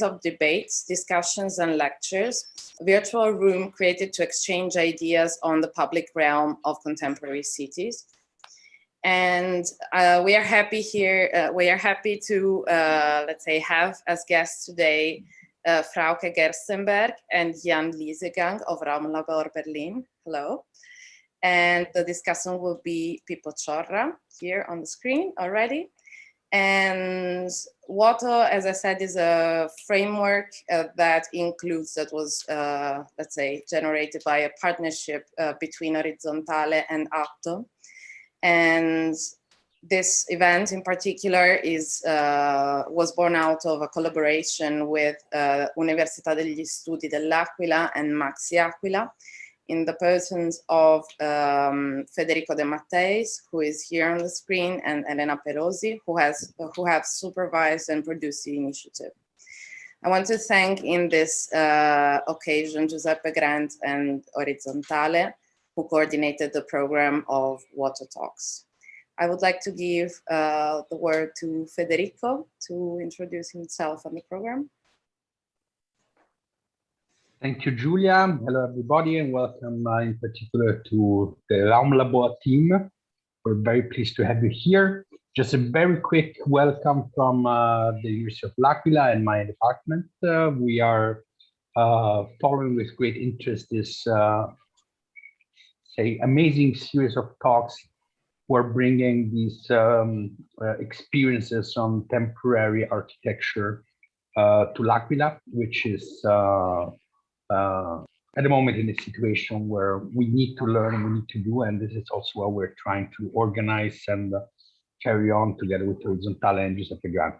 of debates, discussions, and lectures, a virtual room created to exchange ideas on the public realm of contemporary cities. And we are happy here, we are happy to, let's say, have as guests today Frauke Gerstenberg and Jan Liesegang of raumlabor-berlin. Hello. And the discussant will be Pippo Ciorra here on the screen already. And VUOTO, as I said, is a framework that was, let's say, generated by a partnership between Orizzontale and Atto. And this event in particular was born out of a collaboration with Università degli Studi dell'Aquila and MAXXI Aquila, in the persons of Federico De Matteis, who is here on the screen, and Elena Perosi, who have supervised and produced the initiative. I want to thank in this occasion Giuseppe Grant and Orizzontale, who coordinated the program of VUOTO Talks. I would like to give the word to Federico to introduce himself on the program. Thank you, Giulia. Hello, everybody, and welcome in particular to the Raumlabor team. We're very pleased to have you here. Just a very quick welcome from the University of L'Aquila and my department. We are following with great interest this amazing series of talks. We're bringing these experiences on temporary architecture to L'Aquila, which is at the moment in a situation where we need to learn and we need to do, and this is also what we're trying to organize and carry on together with Orizzontale and Giuseppe Grant.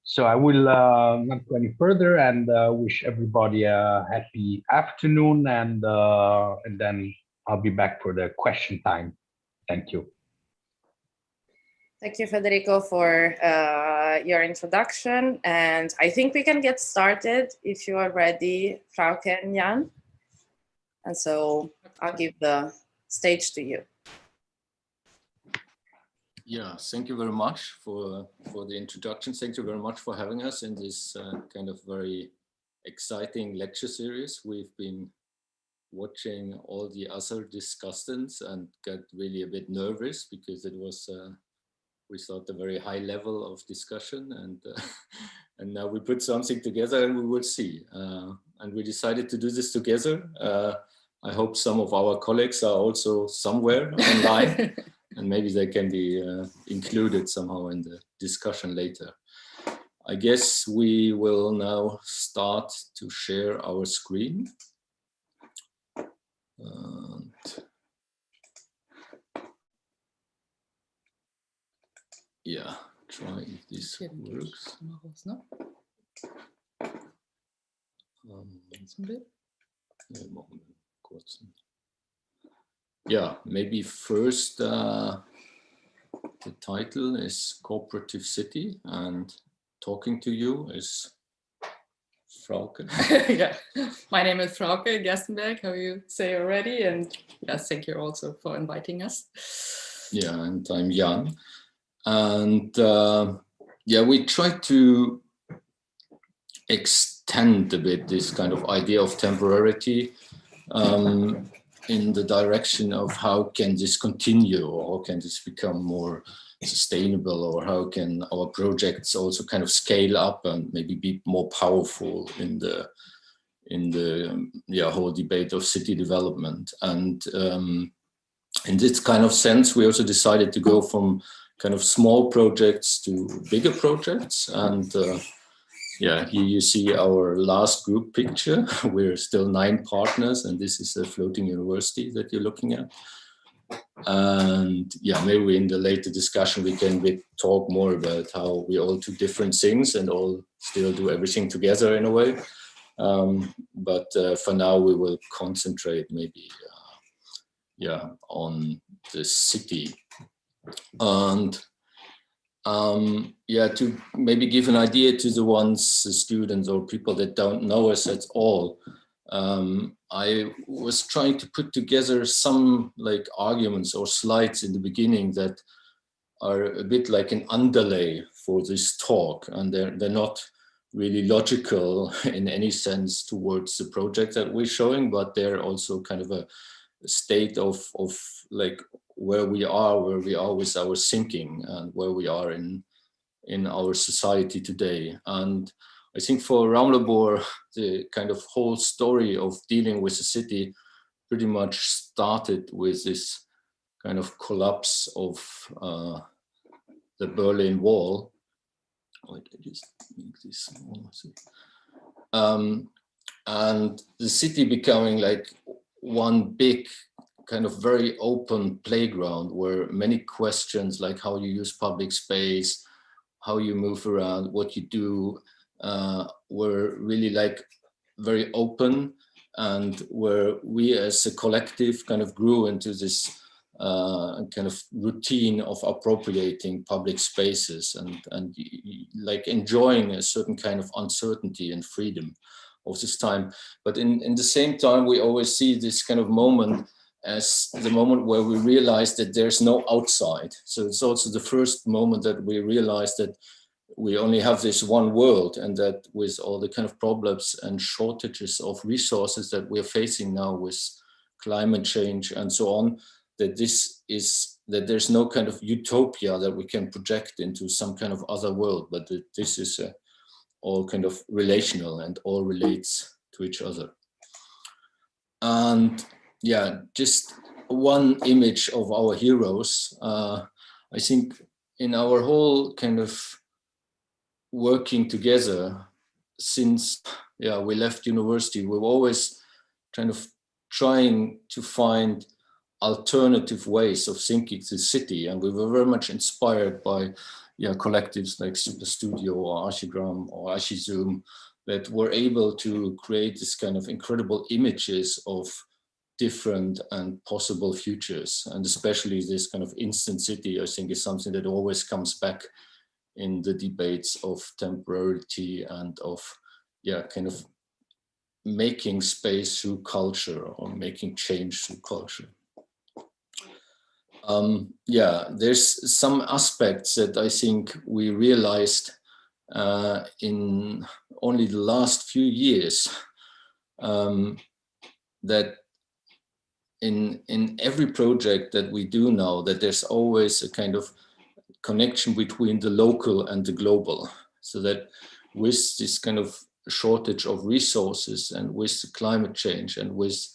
So I will not go any further and wish everybody a happy afternoon, and then I'll be back for the question time. Thank you. Thank you, Federico, for your introduction. And I think we can get started if you are ready, Frauke and Jan. And so I'll give the stage to you. Yeah, thank you very much for the introduction. Thank you very much for having us in this kind of very exciting lecture series. We've been watching all the other discussants and got really a bit nervous because it was we thought a very high level of discussion, and now we put something together and we will see. And we decided to do this together. I hope some of our colleagues are also somewhere online, and maybe they can be included somehow in the discussion later. I guess we will now start to share our screen. Yeah, try if this works. Yeah, maybe first the title is Cooperative City, and talking to you is Frauke. Yeah, my name is Frauke Gerstenberg, how you say already, and yes, thank you also for inviting us. Yeah, and I'm Jan. And yeah, we try to extend a bit this kind of idea of temporarity in the direction of how can this continue, or how can this become more sustainable, or how can our projects also kind of scale up and maybe be more powerful in the whole debate of city development. And in this kind of sense, we also decided to go from kind of small projects to bigger projects. And yeah, here you see our last group picture. We're still 9 partners, and this is a floating university that you're looking at. And yeah, maybe in the later discussion we can talk more about how we all do different things and all still do everything together in a way. But for now we will concentrate maybe yeah, on the city. And yeah, to maybe give an idea to the students or people that don't know us at all, I was trying to put together some like arguments or slides in the beginning that are a bit like an underlay for this talk, and they're not really logical in any sense towards the project that we're showing, but they're also kind of a state of like where we are with our thinking and where we are in our society today. And I think for Raumlabor, the kind of whole story of dealing with the city pretty much started with this kind of collapse of the Berlin Wall. Wait, I just make this small. And the city becoming like one big kind of very open playground where many questions like how you use public space, how you move around, what you do, were really like very open, and where we as a collective kind of grew into this kind of routine of appropriating public spaces and like enjoying a certain kind of uncertainty and freedom of this time. But in the same time, we always see this kind of moment as the moment where we realize that there's no outside. So it's also the first moment that we realize that we only have this one world, and that with all the kind of problems and shortages of resources that we're facing now with climate change and so on, that there's no kind of utopia that we can project into some kind of other world, but that this is all kind of relational and all relates to each other. And yeah, just one image of our heroes. I think in our whole kind of working together since we left university, we've always kind of trying to find alternative ways of thinking the city, and we were very much inspired by collectives like Super Studio or Archigram or Archizoom that were able to create this kind of incredible images of different and possible futures. And especially this kind of instant city, I think, is something that always comes back in the debates of temporality and of kind of making space through culture or making change through culture. There's some aspects that I think we realized in only the last few years, that in every project that we do now, that there's always a kind of connection between the local and the global. So that with this kind of shortage of resources and with the climate change and with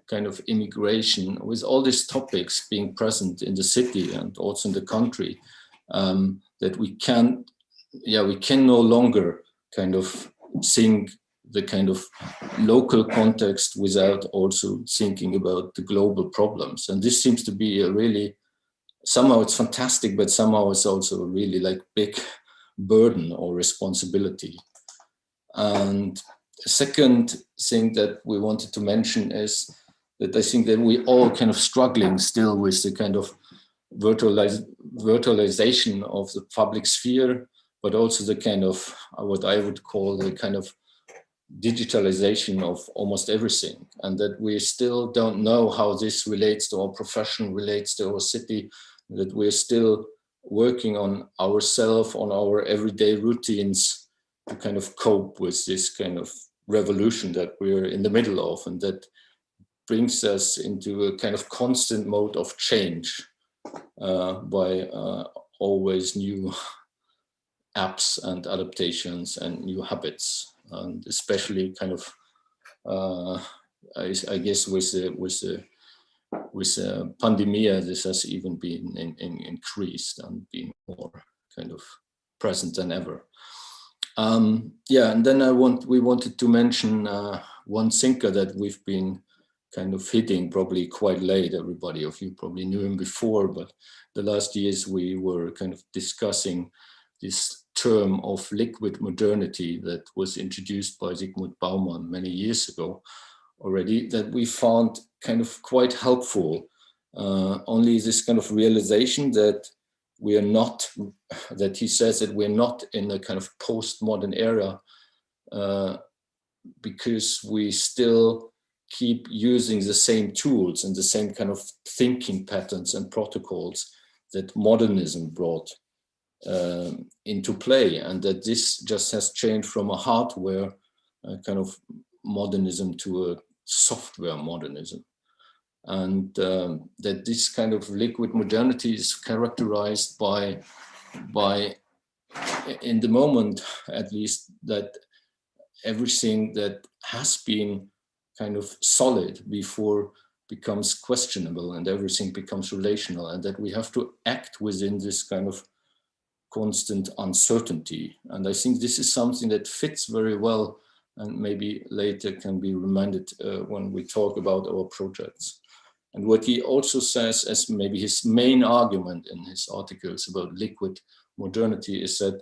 kind of immigration, with all these topics being present in the city and also in the country, that we can no longer kind of think the kind of local context without also thinking about the global problems. And this seems to be a really, somehow it's fantastic, but somehow it's also a really like big burden or responsibility. And the second thing that we wanted to mention is that I think that we all kind of struggling still with the kind of virtualization of the public sphere, but also the kind of what I would call the kind of digitalization of almost everything, and that we still don't know how this relates to our profession, relates to our city, that we're still working on ourselves, on our everyday routines to kind of cope with this kind of revolution that we're in the middle of, and that brings us into a kind of constant mode of change by always new apps and adaptations and new habits. And especially kind of, I guess with the pandemia, this has even been increased and been more kind of present than ever. And then we wanted to mention one thinker that we've been kind of hitting probably quite late. Everybody of you probably knew him before, but the last years we were kind of discussing this term of liquid modernity that was introduced by Zygmunt Bauman many years ago already, that we found kind of quite helpful. Only this kind of realization that we are not, that he says that we're not in a kind of postmodern era because we still keep using the same tools and the same kind of thinking patterns and protocols that modernism brought into play, and that this just has changed from a hardware kind of modernism to a software modernism, and that this kind of liquid modernity is characterized by in the moment at least, that everything that has been kind of solid before becomes questionable, and everything becomes relational, and that we have to act within this kind of constant uncertainty. And I think this is something that fits very well, and maybe later can be reminded when we talk about our projects. And what he also says as maybe his main argument in his articles about liquid modernity is that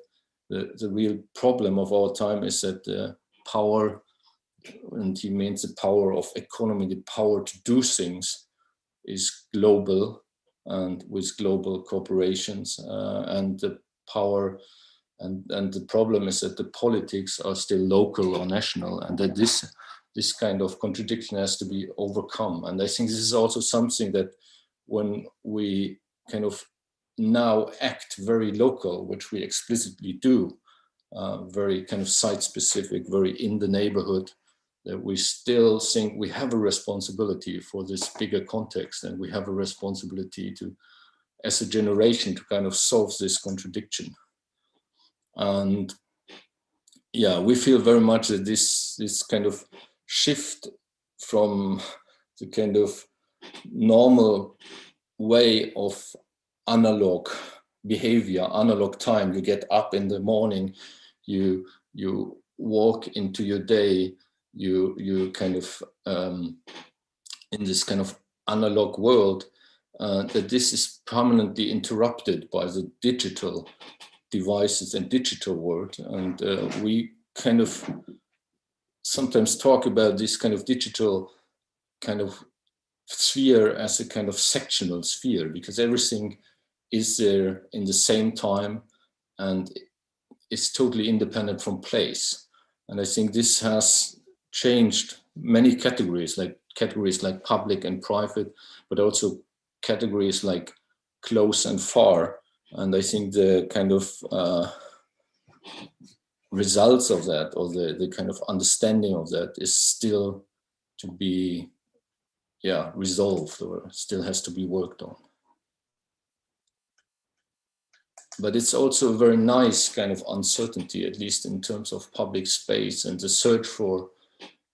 the real problem of our time is that the power, and he means the power of economy, the power to do things, is global and with global corporations, and the power and the problem is that the politics are still local or national, and that this kind of contradiction has to be overcome. And I think this is also something that when we kind of now act very local, which we explicitly do, very kind of site-specific, very in the neighborhood, that we still think we have a responsibility for this bigger context, and we have a responsibility to, as a generation, to kind of solve this contradiction. And yeah, we feel very much that this kind of shift from the kind of normal way of analog behavior, analog time, you get up in the morning, you walk into your day, you kind of in this kind of analog world, that this is permanently interrupted by the digital devices and digital world. And we kind of sometimes talk about this kind of digital kind of sphere as a kind of sectional sphere, because everything is there in the same time and is totally independent from place. And I think this has changed many categories like public and private, but also categories like close and far. And I think the kind of results of that, or the kind of understanding of that, is still to be resolved, or still has to be worked on. But it's also a very nice kind of uncertainty, at least in terms of public space and the search for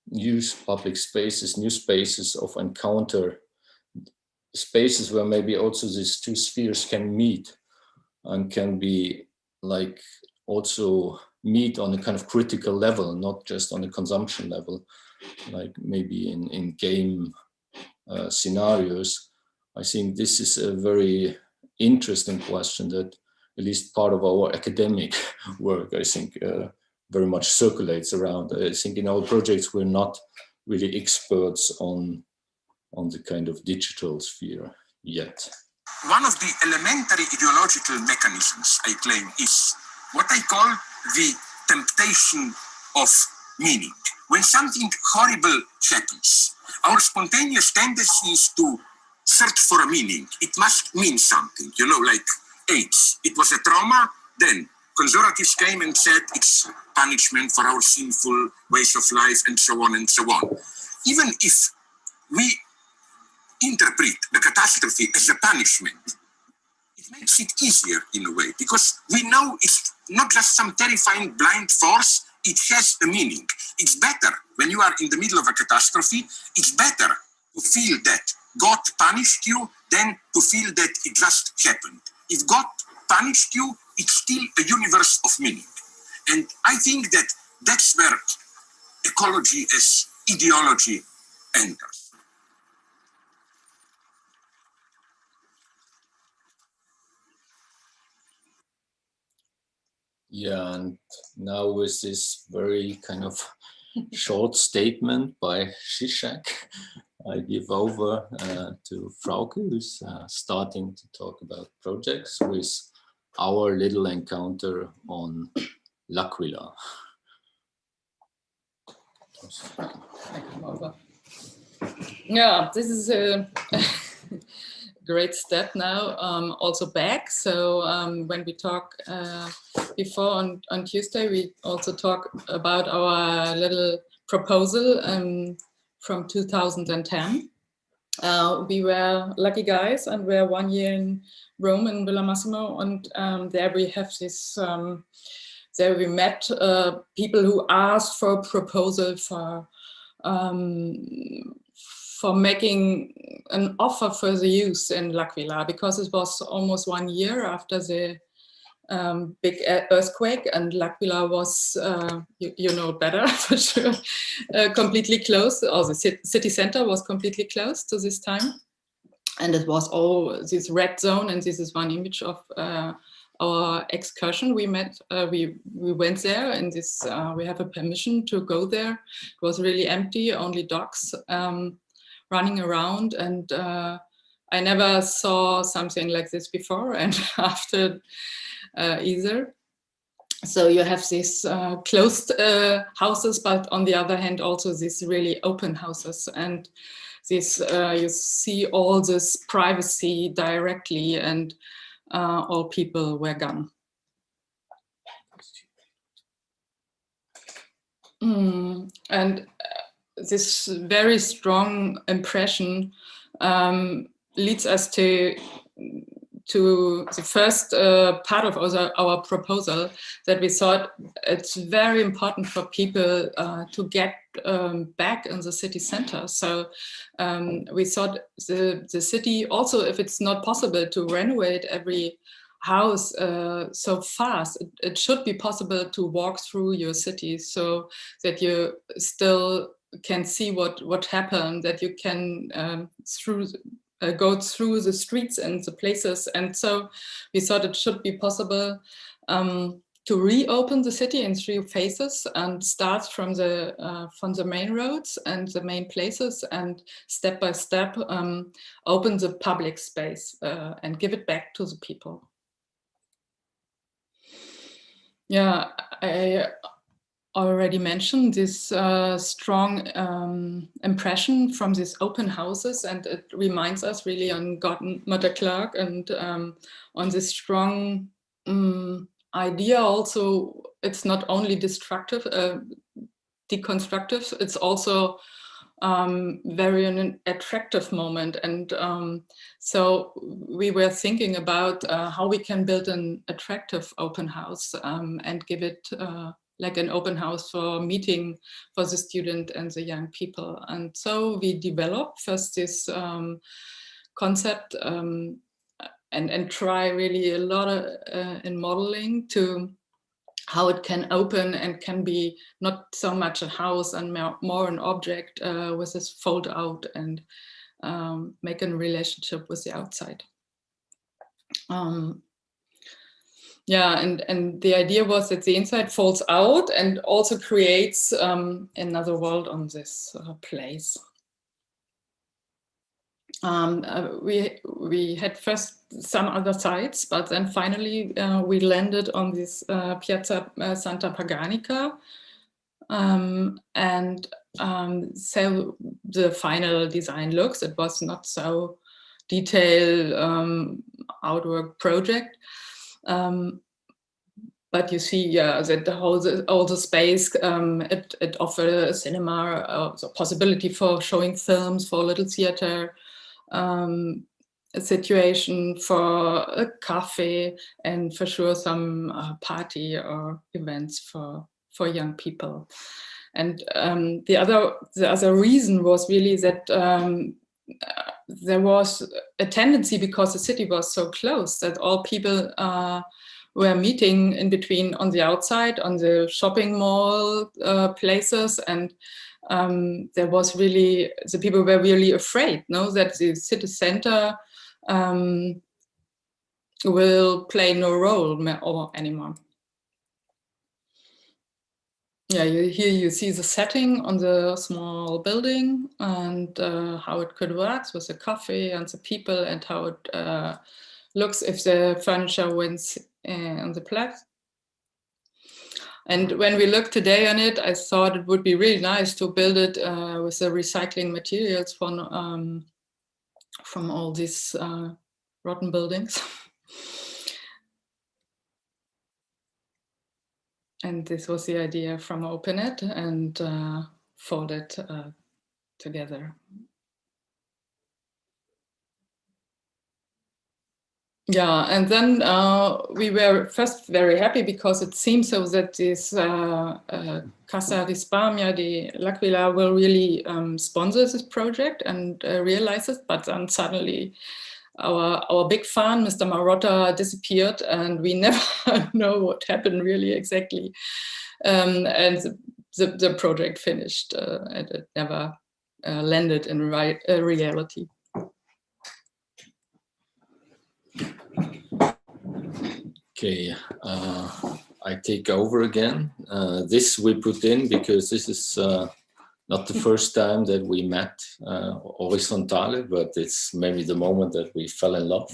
new public spaces, new spaces of encounter, spaces where maybe also these two spheres can meet and can be like also meet on a kind of critical level, not just on a consumption level, like maybe in game scenarios. I think this is a very interesting question that at least part of our academic work, I think, very much circulates around. I think in our projects, we're not really experts on the kind of digital sphere yet. One of the elementary ideological mechanisms, I claim, is what I call the temptation of meaning. When something horrible happens, our spontaneous tendency is to search for a meaning. It must mean something, you know, like AIDS. It was a trauma, then conservatives came and said it's punishment for our sinful ways of life, and so on and so on. Even if we interpret the catastrophe as a punishment, it makes it easier in a way, because we know it's not just some terrifying blind force, it has a meaning. It's better when you are in the middle of a catastrophe, it's better to feel that God punished you than to feel that it just happened. If God punished you, it's still a universe of meaning. And I think that that's where ecology as ideology enters. Yeah, and now with this very kind of short statement by Zizek, I give over to Frauke, who's starting to talk about projects with our little encounter on L'Aquila. Yeah, this is a great step now, also back. So when we talk before on Tuesday, we also talk about our little proposal from 2010. We were lucky guys and we're 1 year in Rome in Villa Massimo, and there we have this, there we met people who asked for a proposal for making an offer for the use in L'Aquila, because it was almost 1 year after the big earthquake, and L'Aquila was, you know better for sure, completely closed, or the city center was completely closed to this time. And it was all this red zone, and this is one image of our excursion. We met, we went there, and this we have a permission to go there. It was really empty, only dogs running around, and I never saw something like this before and after either. So you have these closed houses, but on the other hand also these really open houses, and this you see all this privacy directly, and all people were gone. And this very strong impression leads us to the first part of our proposal, that we thought it's very important for people to get back in the city center. So we thought the city, also if it's not possible to renovate every house so fast, it should be possible to walk through your city so that you still can see what happened, that you can go through the streets and the places. And so we thought it should be possible to reopen the city in 3 phases, and start from the main roads and the main places, and step by step open the public space and give it back to the people. Yeah, I already mentioned this strong impression from these open houses, and it reminds us really on Godmother Clark, and on this strong idea also. It's not only destructive, deconstructive, it's also very an attractive moment. And so we were thinking about how we can build an attractive open house and give it like an open house for meeting for the student and the young people. And so we developed first this concept and try really a lot in modeling to how it can open and can be not so much a house and more an object with this fold out and make a relationship with the outside. Yeah, and the idea was that the inside folds out and also creates another world on this place. We had first some other sites, but then finally we landed on this Piazza Santa Paganica, and so the final design looks. It was not so detailed outdoor project. But you see, yeah, that all the space, it offered a cinema, a possibility for showing films, for a little theater, a situation for a cafe, and for sure some party or events for young people. And the other reason was really that there was a tendency, because the city was so close, that all people were meeting in between on the outside, on the shopping mall places, and there was really, the people were really afraid, no, that the city center will play no role anymore. Yeah, here you see the setting on the small building, and how it could work with the coffee and the people, and how it looks if the furniture went on the place. And when we look today on it, I thought it would be really nice to build it with the recycling materials from all these rotten buildings. And this was the idea from OpenIt and folded together. Yeah, and then we were first very happy because it seems so that this Casa Risparmia di L'Aquila will really sponsor this project and realize it, but then suddenly our big fan, Mr. Marotta, disappeared and we never know what happened really exactly. And the project finished and it never landed in reality. Okay, I take over again. This we put in because this is not the first time that we met horizontale, but it's maybe the moment that we fell in love.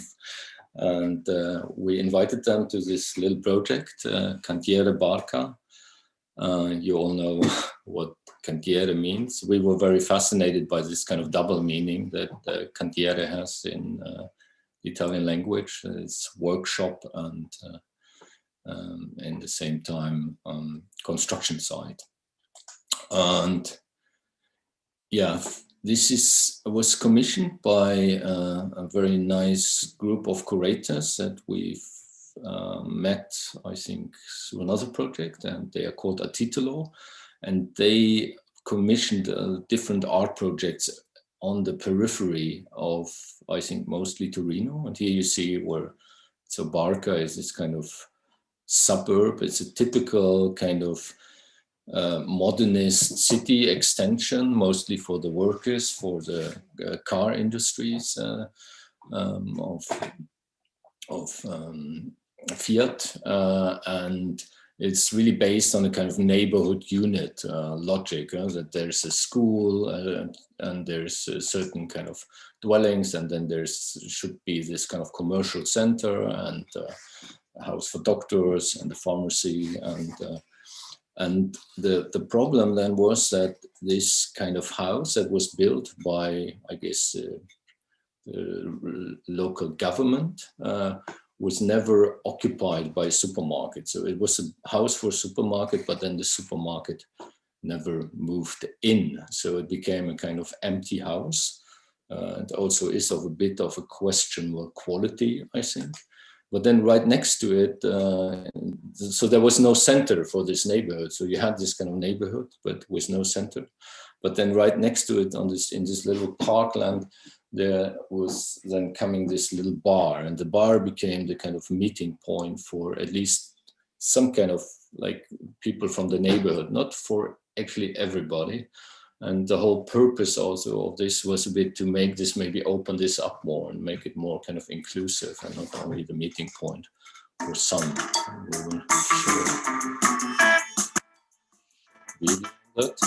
And we invited them to this little project, Cantiere Barca. You all know what cantiere means. We were very fascinated by this kind of double meaning that cantiere has in Italian language. It's workshop and in the same time construction site. And yeah, this was commissioned by a very nice group of curators that we've met, I think, through another project, and they are called A Titolo, and they commissioned different art projects on the periphery of, I think, mostly Torino. And here you see where, so Barca is this kind of suburb. It's a typical kind of modernist city extension, mostly for the workers, for the car industries of Fiat, and it's really based on a kind of neighborhood unit logic, that there's a school and there's a certain kind of dwellings, and then there's should be this kind of commercial center and a house for doctors and a pharmacy, and the problem then was that this kind of house that was built by, I guess, the local government was never occupied by a supermarket. So it was a house for a supermarket, but then the supermarket never moved in. So it became a kind of empty house. It also is of a bit of a questionable quality, I think. But then right next to it, so there was no center for this neighborhood. So you had this kind of neighborhood, but with no center. But then right next to it, on this in this little parkland, there was then coming this little bar, and the bar became the kind of meeting point for at least some kind of like people from the neighborhood, not for actually everybody. And the whole purpose also of this was a bit to make this, maybe open this up more and make it more kind of inclusive and not only the meeting point for some. We will show video of that.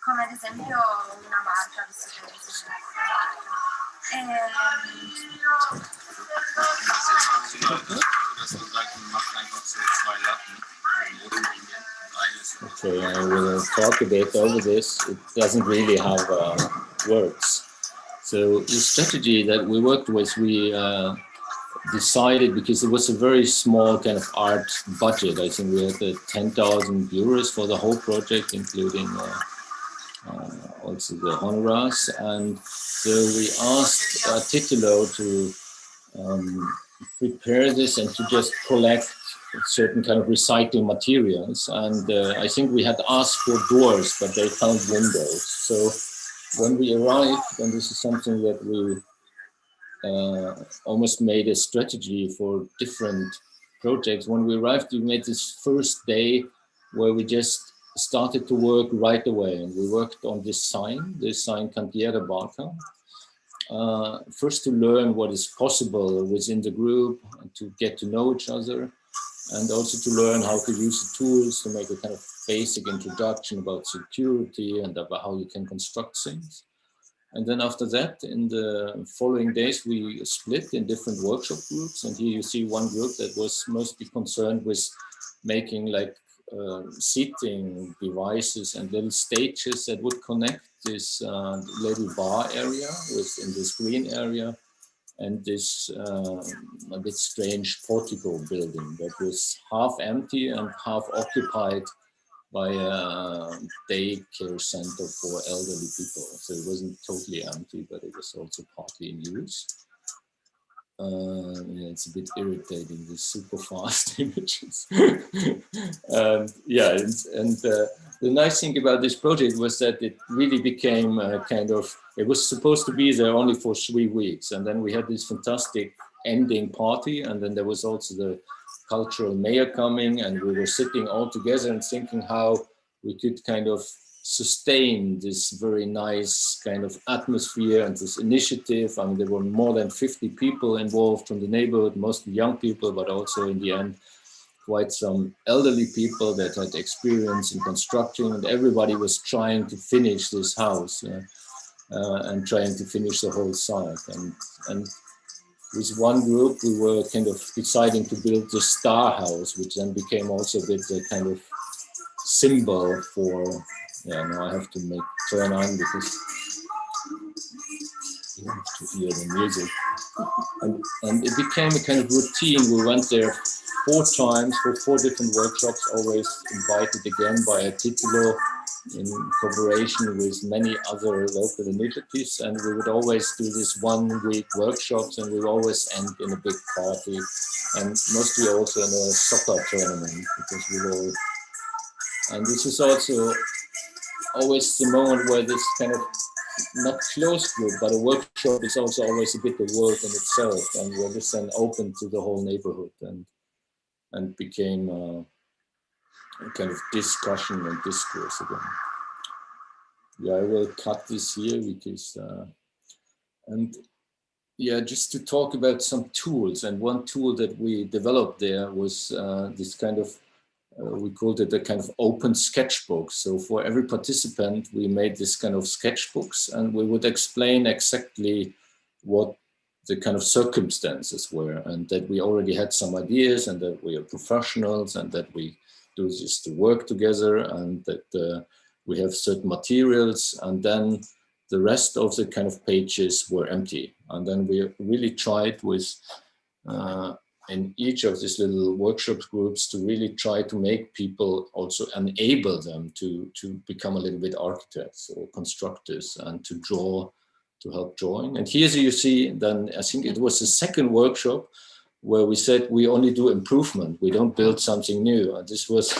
Come ad esempio una barca, visto che Okay, I will talk a bit over this. It doesn't really have words. So the strategy that we worked with, we decided, because it was a very small kind of art budget. I think we had 10,000 euros for the whole project, including also the honorars. And so we asked Titolo to prepare this and to just collect certain kind of recycling materials. And I think we had asked for doors, but they found windows. So when we arrived, and this is something that we almost made a strategy for different projects. When we arrived, we made this first day where we just started to work right away. And we worked on this sign Cantiere Barca. First to learn what is possible within the group, to get to know each other, and also to learn how to use the tools to make a kind of basic introduction about security and about how you can construct things. And then after that, in the following days, we split in different workshop groups. And here you see one group that was mostly concerned with making like seating devices and little stages that would connect this little bar area within this green area and this a bit strange portico building that was half empty and half occupied by a daycare center for elderly people. So it wasn't totally empty, but it was also partly in use. Yeah, it's a bit irritating, these super fast images. Yeah, and the nice thing about this project was that it really became kind of, it was supposed to be there only for 3 weeks. And then we had this fantastic ending party. And then there was also the cultural mayor coming, and we were sitting all together and thinking how we could kind of sustain this very nice kind of atmosphere and this initiative. I mean, there were more than 50 people involved from the neighborhood, mostly young people, but also in the end, quite some elderly people that had experience in constructing, and everybody was trying to finish this house and trying to finish the whole site. And with one group, we were kind of deciding to build the star house, which then became also a bit the kind of symbol for, yeah, now I have to turn on because you have to hear the music. And it became a kind of routine. We went there 4 times for 4 different workshops, always invited again by a titulo in cooperation with many other local initiatives. And we would always do this 1-week workshops, and we would always end in a big party, and mostly also in a soccer tournament, because we were, and this is also always the moment where this kind of not closed group, but a workshop is also always a bit of work in itself, and where this then opened to the whole neighborhood and became a kind of discussion and discourse again. Yeah, I will cut this here because, and yeah, just to talk about some tools. And one tool that we developed there was this kind of, we called it a kind of open sketchbook. So for every participant, we made this kind of sketchbooks, and we would explain exactly what the kind of circumstances were, and that we already had some ideas, and that we are professionals, and that we do this to work together, and that we have certain materials, and then the rest of the kind of pages were empty. And then we really tried with in each of these little workshop groups to really try to make people also enable them to become a little bit architects or constructors and to draw, to help drawing. And here you see, then I think it was the second workshop where we said we only do improvement, we don't build something new. And this was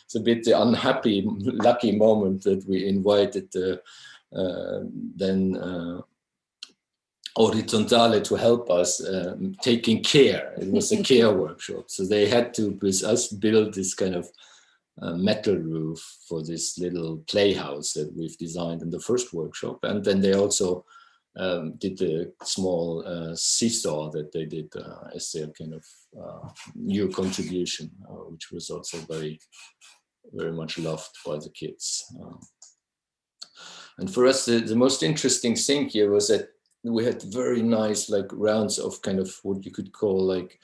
it's a bit the unhappy, lucky moment that we invited Horizontale to help us taking care. It was a care workshop. So they had to, with us, build this kind of metal roof for this little playhouse that we've designed in the first workshop. And then they also did a small seesaw that they did as their kind of new contribution, which was also very, very much loved by the kids. And for us, the most interesting thing here was that we had very nice like rounds of kind of what you could call like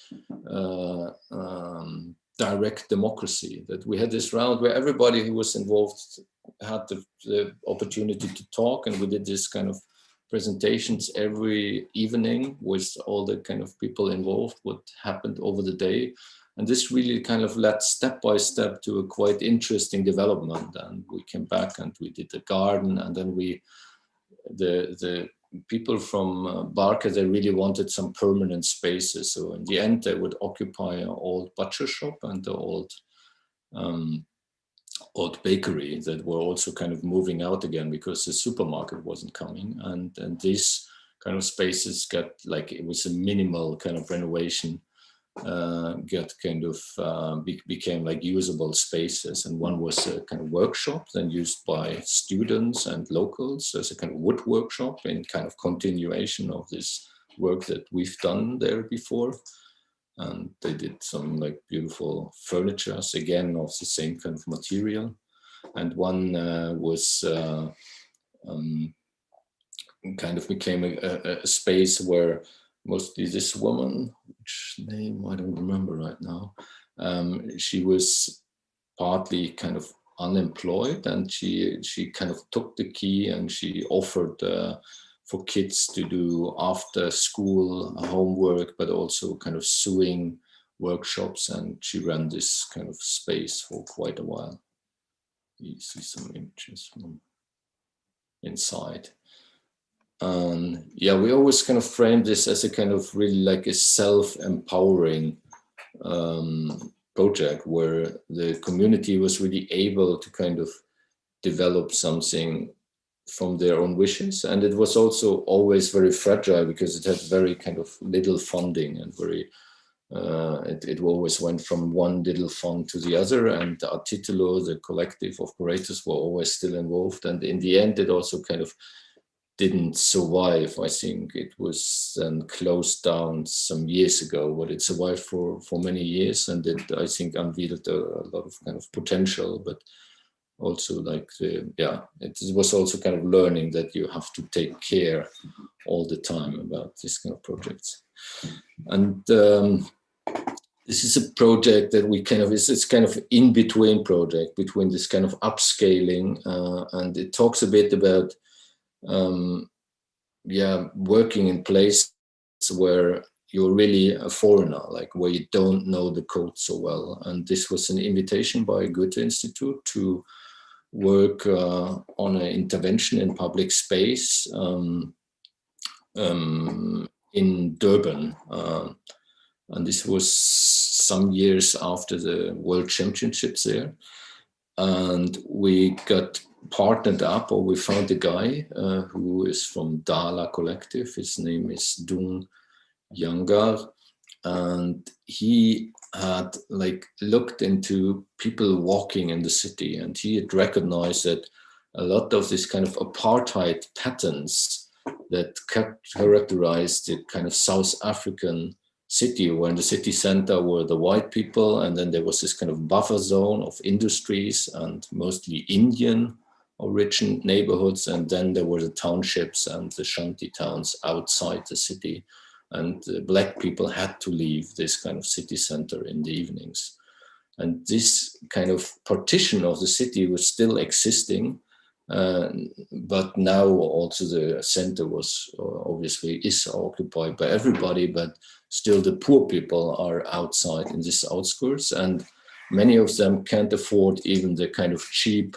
direct democracy. That we had this round where everybody who was involved had the opportunity to talk, and we did this kind of presentations every evening with all the kind of people involved, what happened over the day. And this really kind of led step by step to a quite interesting development. And we came back and we did the garden, and then the people from Barker, they really wanted some permanent spaces. So in the end, they would occupy an old butcher shop and the old bakery that were also kind of moving out again because the supermarket wasn't coming. And these kind of spaces got like, it was a minimal kind of renovation, became like usable spaces. And one was a kind of workshop then used by students and locals as a kind of wood workshop in kind of continuation of this work that we've done there before. And they did some like beautiful furnitures, again, of the same kind of material. And one was kind of became a space where mostly this woman, which name I don't remember right now, she was partly kind of unemployed, and she kind of took the key and she offered for kids to do after school homework, but also kind of sewing workshops, and she ran this kind of space for quite a while. You see some images from inside. Yeah, we always kind of framed this as a kind of really like a self-empowering project where the community was really able to kind of develop something from their own wishes. And it was also always very fragile because it had very kind of little funding and very, it always went from one little fund to the other, and the Artitulo, the collective of curators, were always still involved. And in the end, it also kind of didn't survive. I think it was then closed down some years ago, but it survived for many years, and it, I think, unveiled a lot of kind of potential, but also like it was also kind of learning that you have to take care all the time about this kind of projects. And this is a project that we kind of, it's kind of in between project between this kind of upscaling and it talks a bit about working in places where you're really a foreigner, like where you don't know the code so well. And this was an invitation by Goethe Institute to work on an intervention in public space in Durban. And this was some years after the World Championships there. And we got partnered up, or we found a guy who is from Dala Collective. His name is Dung Yangar. And he had like looked into people walking in the city, and he had recognized that a lot of this kind of apartheid patterns that characterized the kind of South African city, where in the city center were the white people, and then there was this kind of buffer zone of industries and mostly Indian origin neighborhoods, and then there were the townships and the shanty towns outside the city. And Black people had to leave this kind of city center in the evenings. And this kind of partition of the city was still existing, but now also the center was obviously is occupied by everybody, but still the poor people are outside in these outskirts, and many of them can't afford even the kind of cheap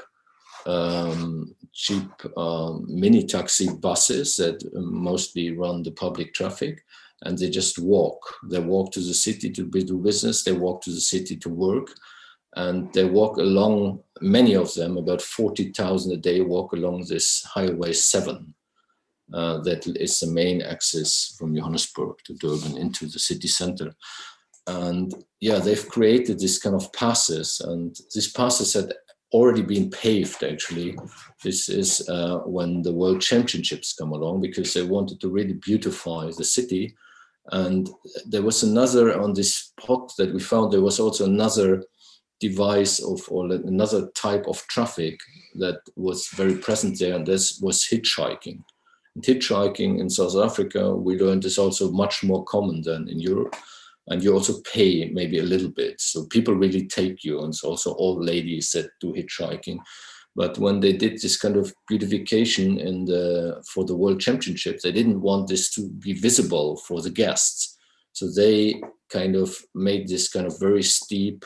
mini taxi buses that mostly run the public traffic. And they just walk. They walk to the city to do business. They walk to the city to work. And they walk along, many of them, about 40,000 a day, walk along this Highway 7. That is the main access from Johannesburg to Durban into the city center. And yeah, they've created this kind of passes. And these passes had already been paved, actually. This is when the World Championships come along, because they wanted to really beautify the city. And there was another, on this spot that we found, there was also another device or another type of traffic that was very present there, and this was hitchhiking. And hitchhiking in South Africa, we learned, is also much more common than in Europe. And you also pay maybe a little bit. So people really take you, and it's also old ladies that do hitchhiking. But when they did this kind of beautification for the World Championships, they didn't want this to be visible for the guests. So they kind of made this kind of very steep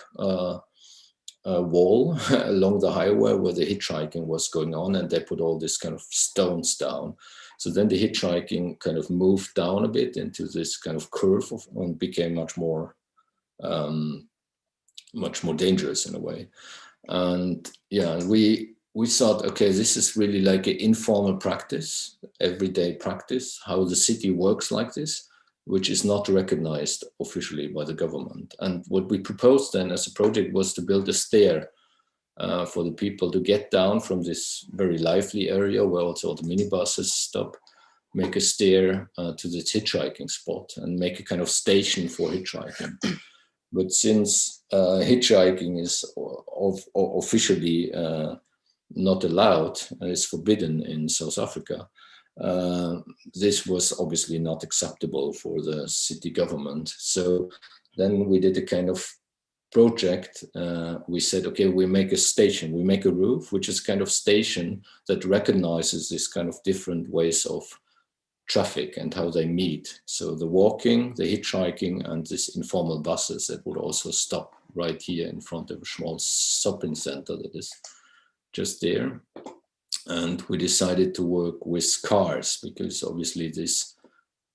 wall along the highway where the hitchhiking was going on, and they put all this kind of stones down. So then the hitchhiking kind of moved down a bit into this kind of curve and became much more dangerous in a way. And yeah, we thought, okay, this is really like an informal practice, everyday practice, how the city works like this, which is not recognized officially by the government. And what we proposed then as a project was to build a stair for the people to get down from this very lively area where also the minibuses stop, make a stair to the hitchhiking spot and make a kind of station for hitchhiking. But since hitchhiking is officially not allowed and is forbidden in South Africa, this was obviously not acceptable for the city government. So then we did a kind of project. We said, okay, we make a station, we make a roof, which is kind of station that recognizes this kind of different ways of traffic and how they meet. So the walking, the hitchhiking, and this informal buses that would also stop right here in front of a small shopping center that is just there. And we decided to work with cars because obviously this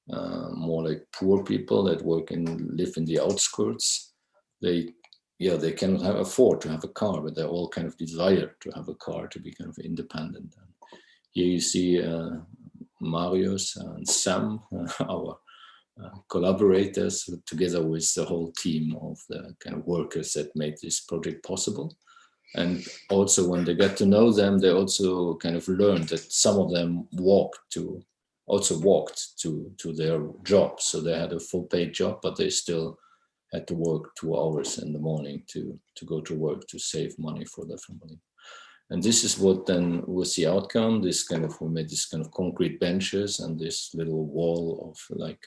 more like poor people that live in the outskirts, they cannot afford to have a car, but they all kind of desire to have a car to be kind of independent. And here you see Marius and Sam, our collaborators, together with the whole team of the kind of workers that made this project possible. And also when they got to know them, they also kind of learned that some of them walked to their job. So they had a full paid job, but they still had to work 2 hours in the morning to go to work to save money for their family. And this is what then was the outcome. We made this kind of concrete benches and this little wall of like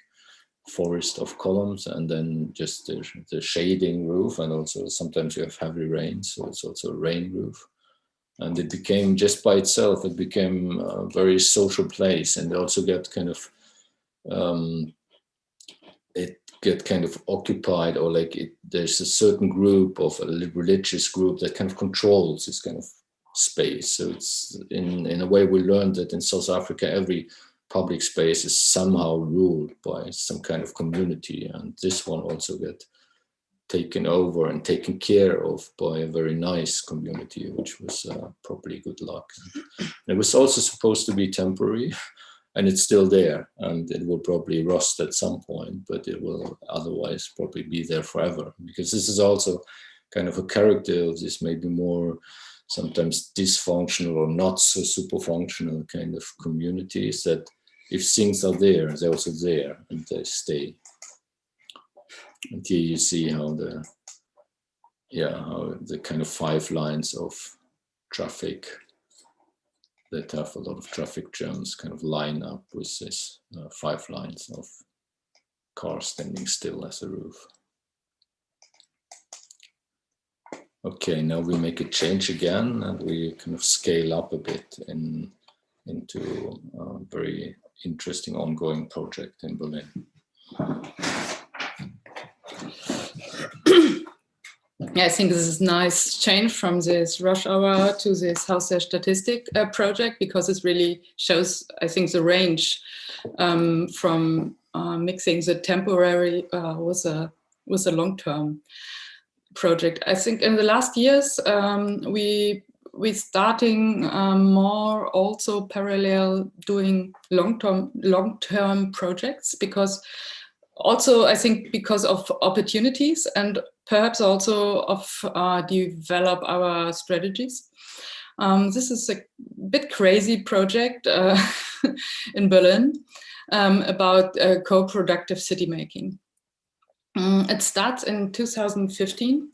forest of columns, and then just the shading roof, and also sometimes you have heavy rain, so it's also a rain roof. And it became, just by itself, it became a very social place, and also got kind of occupied, or like there's a certain group of a religious group that kind of controls this kind of space. So it's in a way we learned that in South Africa every public space is somehow ruled by some kind of community, and this one also got taken over and taken care of by a very nice community, which was probably good luck. It was also supposed to be temporary, and it's still there, and it will probably rust at some point, but it will otherwise probably be there forever, because this is also kind of a character of this maybe more sometimes dysfunctional or not so super functional kind of communities, that if things are there, they're also there and they stay. And here you see how the kind of 5 lines of traffic that have a lot of traffic jams kind of line up with this 5 lines of cars standing still as a roof. Okay, now we make a change again, and we kind of scale up a bit into a very interesting ongoing project in Berlin. Yeah, I think this is a nice change from this rush hour to this Haus der Statistik project, because it really shows, I think, the range from mixing the temporary with a long-term project. I think in the last years we starting more also parallel doing long-term projects, because also I think because of opportunities and perhaps also of develop our strategies. This is a bit crazy project in Berlin about co-productive city making. It starts in 2015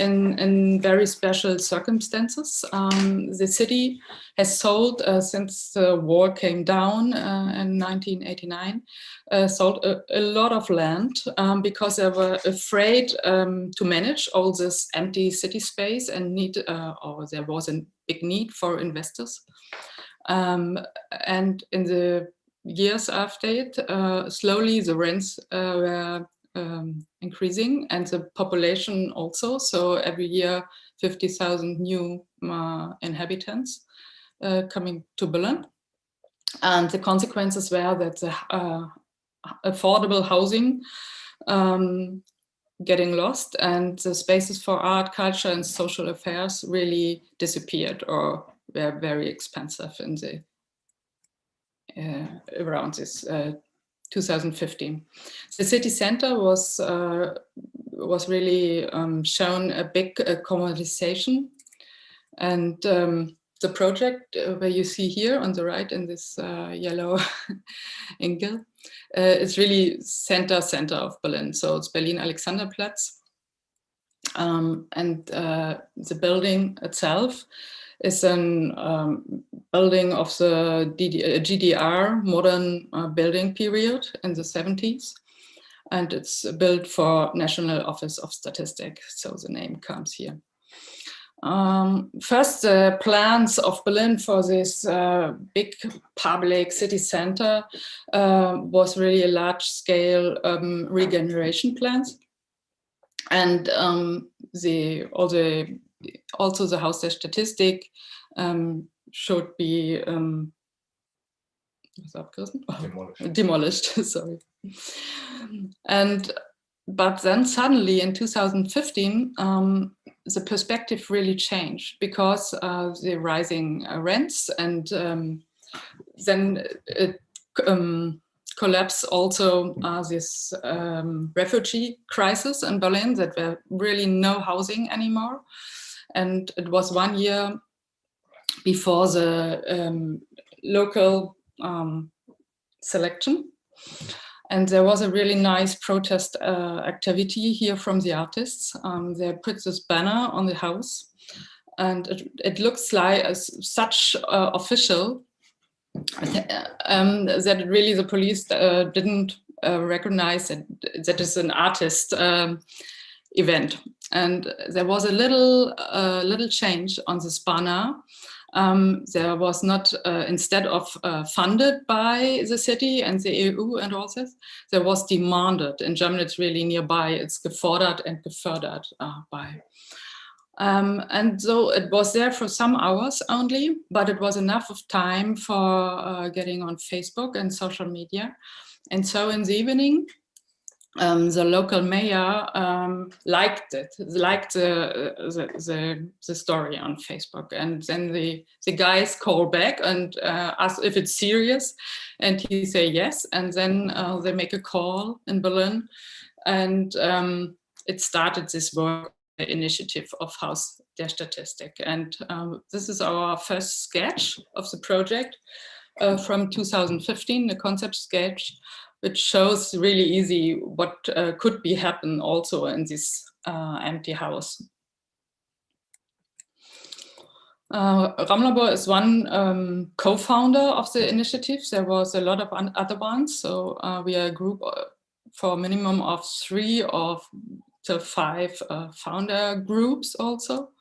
in very special circumstances. The city has sold, since the war came down in 1989, sold a lot of land because they were afraid to manage all this empty city space and or there was a big need for investors. And in the years after it, slowly the rents were increasing and the population also. So every year, 50,000 new inhabitants coming to Berlin. And the consequences were that the affordable housing getting lost, and the spaces for art, culture, and social affairs really disappeared or were very expensive in the around this 2015. The city center was really shown a big commoditization, and the project where you see here on the right in this yellow angle, it's really center of Berlin. So it's Berlin Alexanderplatz, and the building itself is a building of the GDR modern building period in the 70s. And it's built for National Office of Statistics, so the name comes here. First, the plans of Berlin for this big public city center was really a large-scale regeneration plans. And also the Haus der Statistik should be demolished. Sorry. But then suddenly in 2015, the perspective really changed because the rising rents, and then it collapsed also this refugee crisis in Berlin, that there really no housing anymore. And it was 1 year before the local selection. And there was a really nice protest activity here from the artists. They put this banner on the house, and it looks like such official that really the police didn't recognize that is an artist event. And there was a little change on this banner. There was not, instead of funded by the city and the EU and all this, there was demanded. In German, it's really nearby. It's gefordert and gefördert by. And so it was there for some hours only, but it was enough of time for getting on Facebook and social media. And so in the evening, the local mayor liked the story on Facebook, and then the guys call back and ask if it's serious, and he say yes, and then they make a call in Berlin, and it started this work initiative of Haus der Statistik, and this is our first sketch of the project from 2015, the concept sketch, which shows really easy what could be happen also in this empty house. Raumlabor is one co-founder of the initiative. There was a lot of other ones, so we are a group for a minimum of 3 to 5 founder groups also.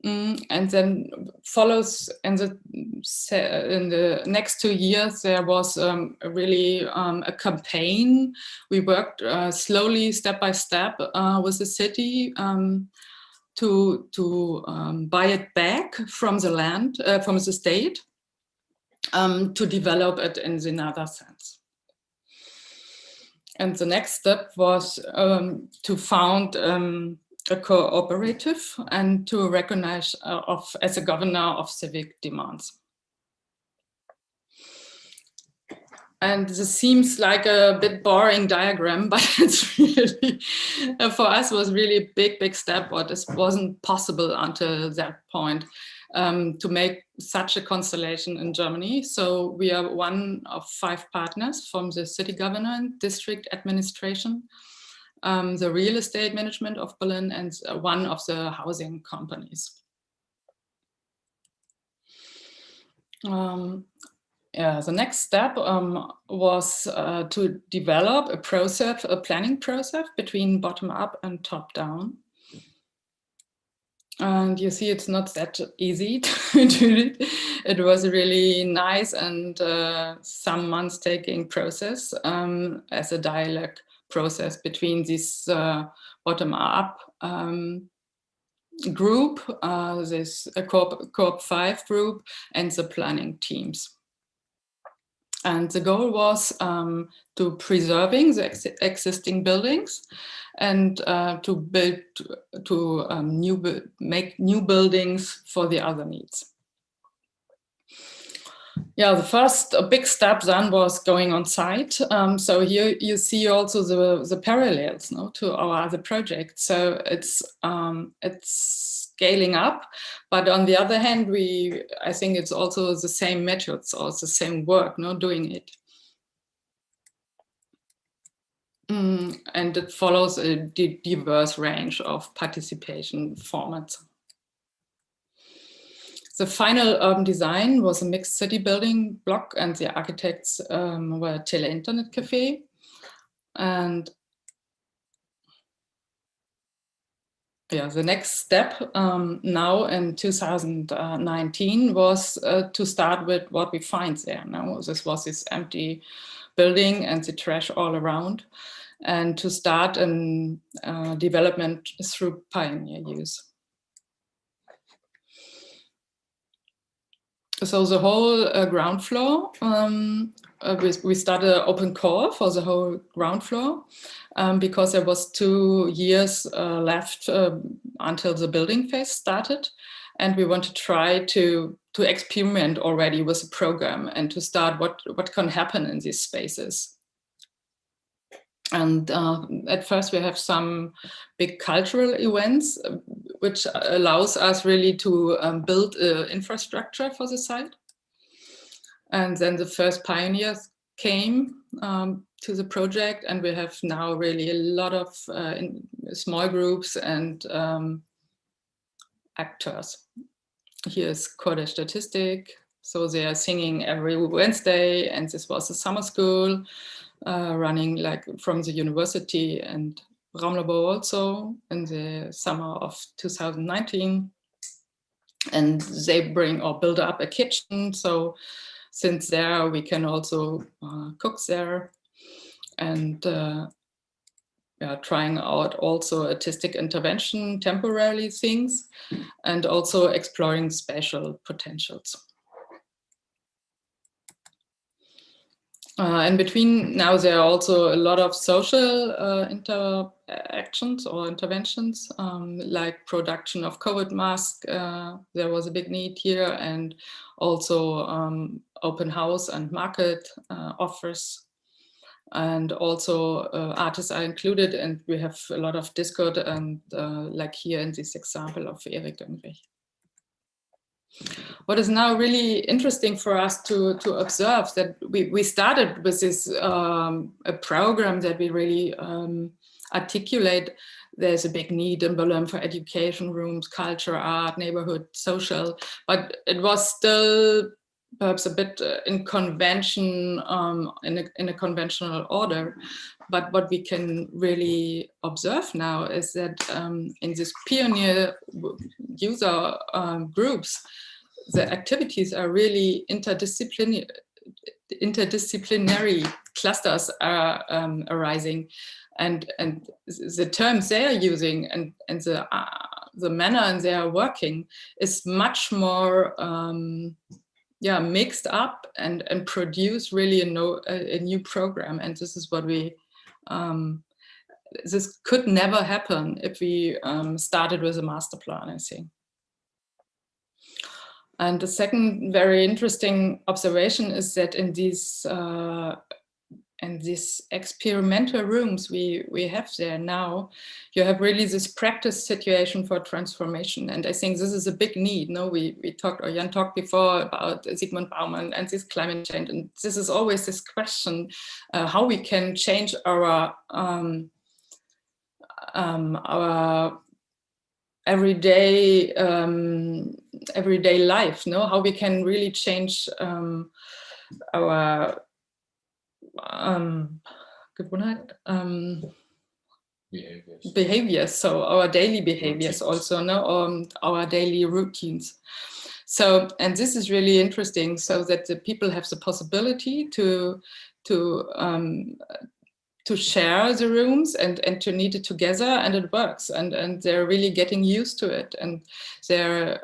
And then follows in the next 2 years, there was really a campaign. We worked slowly, step by step, with the city to buy it back from the land, from the state, to develop it in another sense. And the next step was to found a cooperative and to recognize as a governor of civic demands. And this seems like a bit boring diagram, but it's really, for us, was really a big step. What wasn't possible until that point to make such a constellation in Germany. So we are one of 5 partners from the city government, district administration, the real estate management of Berlin, and one of the housing companies. The next step was to develop a planning process between bottom up and top down. And you see, it's not that easy to do it. It was a really nice and some months taking process as a dialogue process between this bottom-up group, this Corp 5 group, and the planning teams. And the goal was to preserving the existing buildings and to build, make new buildings for the other needs. Yeah, the first big step then was going on site. So here you see also the parallels, no, to our other projects. So it's scaling up, but on the other hand, I think it's also the same methods or the same work, no, doing it. And it follows a diverse range of participation formats. The final urban design was a mixed city building block, and the architects were Tele Internet Cafe. And yeah, the next step now in 2019 was to start with what we find there. Now, this was this empty building and the trash all around, and to start a development through pioneer use. So the whole ground floor, we started an open call for the whole ground floor because there was 2 years left until the building phase started. And we want to try to experiment already with the program and to start what can happen in these spaces. And at first we have some big cultural events, which allows us really to build infrastructure for the site. And then the first pioneers came to the project, and we have now really a lot of small groups and actors. Here's Corday Statistic. So they are singing every Wednesday, and this was a summer school. Running like from the university and Raumlabor also in the summer of 2019. And they bring or build up a kitchen. So since there we can also cook there, and trying out also artistic intervention, temporary things, and also exploring spatial potentials. In between now, there are also a lot of social interactions or interventions, like production of COVID masks. There was a big need here, and also open house and market offers. And also artists are included, and we have a lot of Discord, and like here in this example of Erik Dönrich. What is now really interesting for us to observe that we started with this a program that we really articulate. There's a big need in Berlin for education rooms, culture, art, neighborhood, social, but it was still perhaps a bit in convention, in a conventional order. But what we can really observe now is that in these pioneer user groups, the activities are really interdisciplinary clusters are arising, and the terms they are using and the manner in they are working is much more mixed up and produce really a new program. And this is what we this could never happen if we started with a master plan, I think. And the second very interesting observation is that in these experimental rooms we have there now, you have really this practice situation for transformation. And I think this is a big need. No, we talked, or Jan talked before about Zygmunt Bauman and this climate change. And this is always this question, how we can change our everyday life, no? How we can really change our behaviors, so our daily behaviors also, no, our daily routines. So, and this is really interesting, so that the people have the possibility to share the rooms and to need it together, and it works, and they're really getting used to it, and they're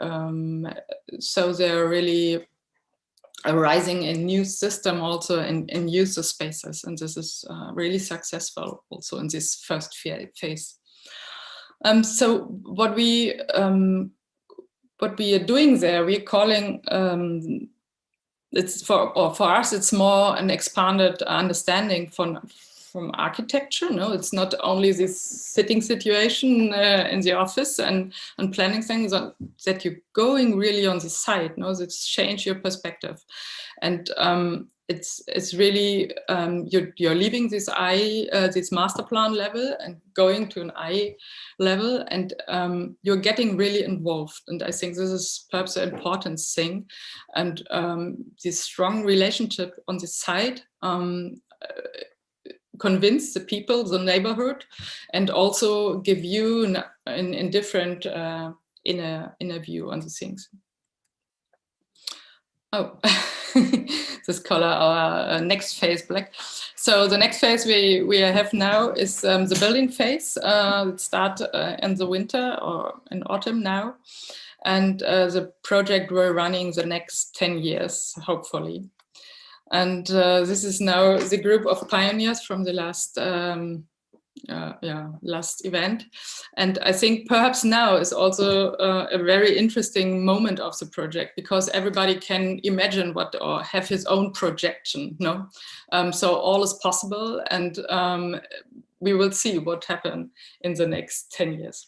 so they're really arising a new system also in user spaces, and this is really successful also in this first phase. So what we are doing there, we're calling it's for us, it's more an expanded understanding from architecture. No, it's not only this sitting situation in the office and planning things, that you're going really on the site. No, that's change your perspective, and it's really you're leaving this this master plan level and going to an I level, and you're getting really involved. And I think this is perhaps an important thing, and this strong relationship on the site convince the people, the neighborhood, and also give you in different inner view on the things. Oh, this color, our next phase, black. So the next phase we have now is the building phase. It starts in the winter or in autumn now. And the project we're running the next 10 years, hopefully. And this is now the group of pioneers from the last last event. And I think perhaps now is also a very interesting moment of the project, because everybody can imagine what or have his own projection, no? So all is possible, and we will see what happens in the next 10 years.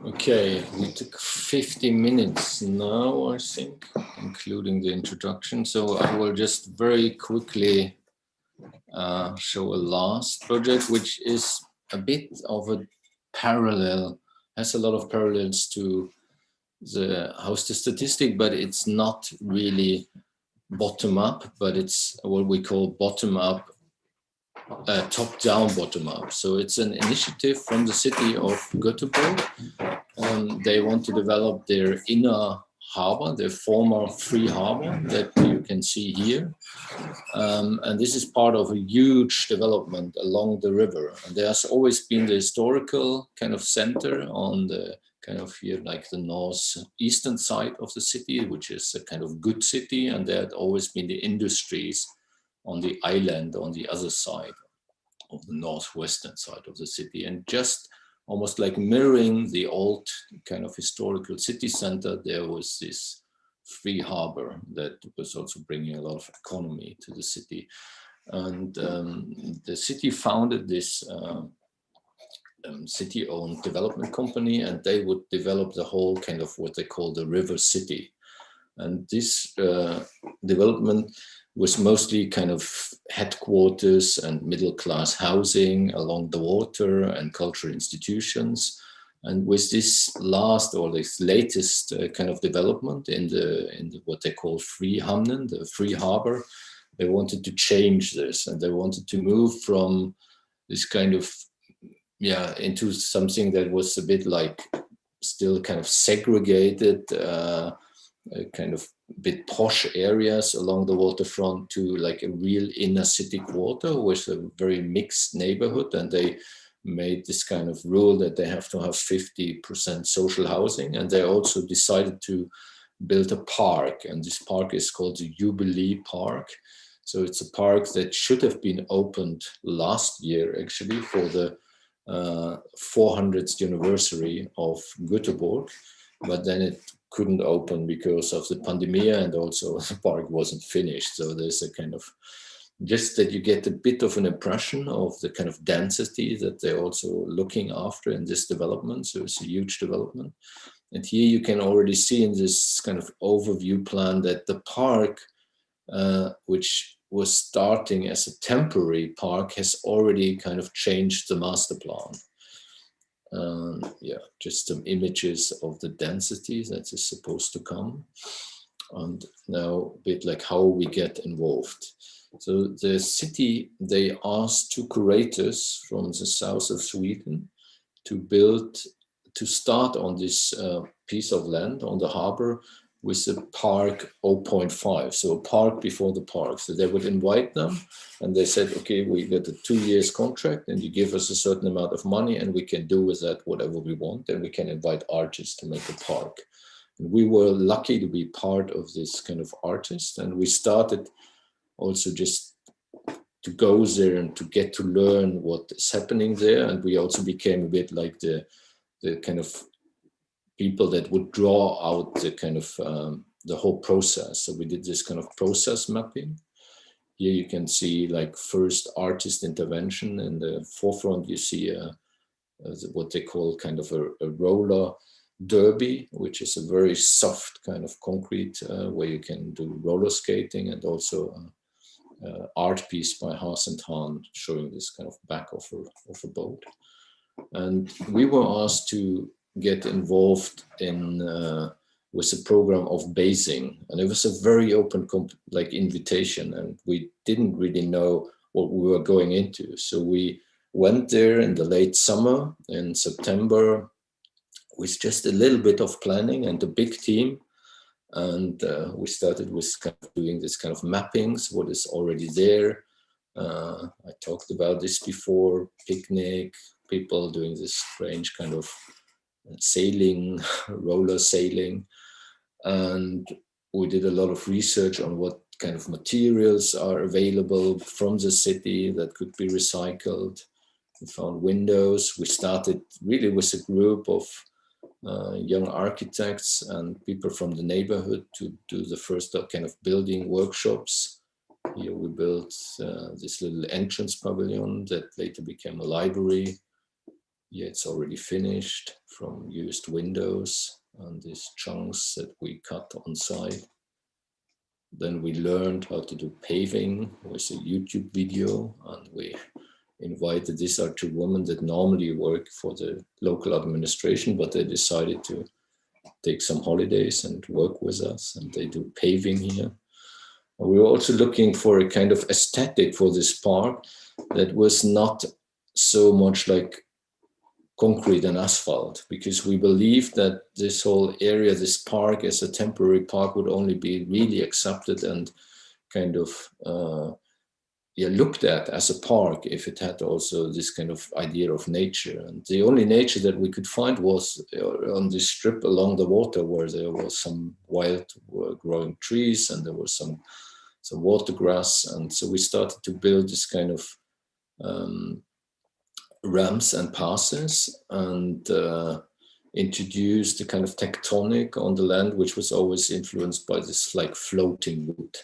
Okay, we took 50 minutes now, I think, including the introduction. So I will just very quickly show a last project, which is a bit of a parallel, has a lot of parallels to the Haus der Statistik, but it's not really bottom up, but it's what we call bottom up, top down, bottom up. So it's an initiative from the city of Göteborg. They want to develop their inner harbor, their former free harbor that you can see here. And this is part of a huge development along the river. And there's always been the historical kind of center on the kind of here, like the northeastern side of the city, which is a kind of good city. And there had always been the industries on the island on the other side of the northwestern side of the city. And just almost like mirroring the old kind of historical city center, there was this free harbor that was also bringing a lot of economy to the city. And the city founded this city-owned development company, and they would develop the whole kind of what they call the river city. And this development was mostly kind of headquarters and middle-class housing along the water and cultural institutions. And with this last or this latest kind of development in the what they call free hamnen, the free harbor, they wanted to change this, and they wanted to move from this kind of into something that was a bit like still kind of segregated, kind of bit posh areas along the waterfront to like a real inner city quarter with a very mixed neighborhood. And they made this kind of rule that they have to have 50% social housing. And they also decided to build a park, and this park is called the Jubilee Park. So it's a park that should have been opened last year actually for the 400th anniversary of Göteborg, but then it couldn't open because of the pandemic, and also the park wasn't finished. So there's a kind of, just that you get a bit of an impression of the kind of density that they're also looking after in this development. So it's a huge development. And here you can already see in this kind of overview plan that the park, which was starting as a temporary park, has already kind of changed the master plan. Just some images of the density that is supposed to come. And now a bit like how we get involved. So the city, they asked two curators from the south of Sweden to start on this piece of land on the harbor with a park 0.5, so a park before the park. So they would invite them and they said, okay, we get a 2 years contract and you give us a certain amount of money and we can do with that whatever we want, and we can invite artists to make a park. And we were lucky to be part of this kind of artist, and we started also just to go there and to get to learn what is happening there. And we also became a bit like the kind of people that would draw out the kind of the whole process. So we did this kind of process mapping. Here you can see like first artist intervention. In the forefront, you see what they call kind of a roller derby, which is a very soft kind of concrete where you can do roller skating, and also art piece by Haas and Hahn showing this kind of back of a boat. And we were asked to get involved in with a program of basing, and it was a very open like invitation, and we didn't really know what we were going into. So we went there in the late summer in September with just a little bit of planning and a big team. And we started with kind of doing this kind of mappings, what is already there. I talked about this before, picnic, people doing this strange kind of sailing, roller sailing. And we did a lot of research on what kind of materials are available from the city that could be recycled. We found windows. We started really with a group of young architects and people from the neighborhood to do the first kind of building workshops. Here we built this little entrance pavilion that later became a library. Yeah, it's already finished from used windows and these chunks that we cut on site. Then we learned how to do paving with a YouTube video, and we invited, these are two women that normally work for the local administration, but they decided to take some holidays and work with us, and they do paving here. And we were also looking for a kind of aesthetic for this park that was not so much like concrete and asphalt, because we believed that this whole area, this park as a temporary park, would only be really accepted and kind of looked at as a park if it had also this kind of idea of nature. And the only nature that we could find was on this strip along the water, where there was some wild growing trees and there was some water grass. And so we started to build this kind of ramps and passes, and introduced the kind of tectonic on the land, which was always influenced by this like floating wood.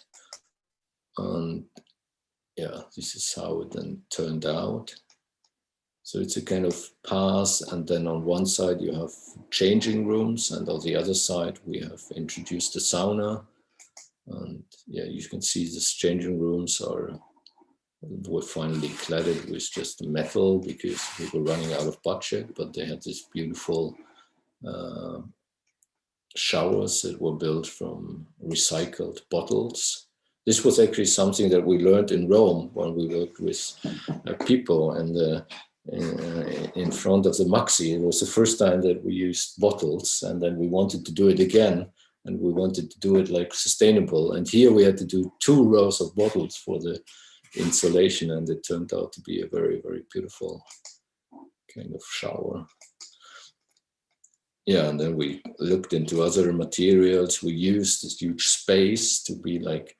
And yeah, this is how it then turned out. So it's a kind of pass, and then on one side you have changing rooms, and on the other side we have introduced a sauna. And yeah, you can see these changing rooms were finally cladded with just metal because we were running out of budget, but they had this beautiful showers that were built from recycled bottles. This was actually something that we learned in Rome when we worked with people and in front of the MAXXI. It was the first time that we used bottles, and then we wanted to do it again, and we wanted to do it like sustainable. And here we had to do 2 rows of bottles for the installation, and it turned out to be a very, very beautiful kind of shower. Yeah, and then we looked into other materials. We used this huge space to be like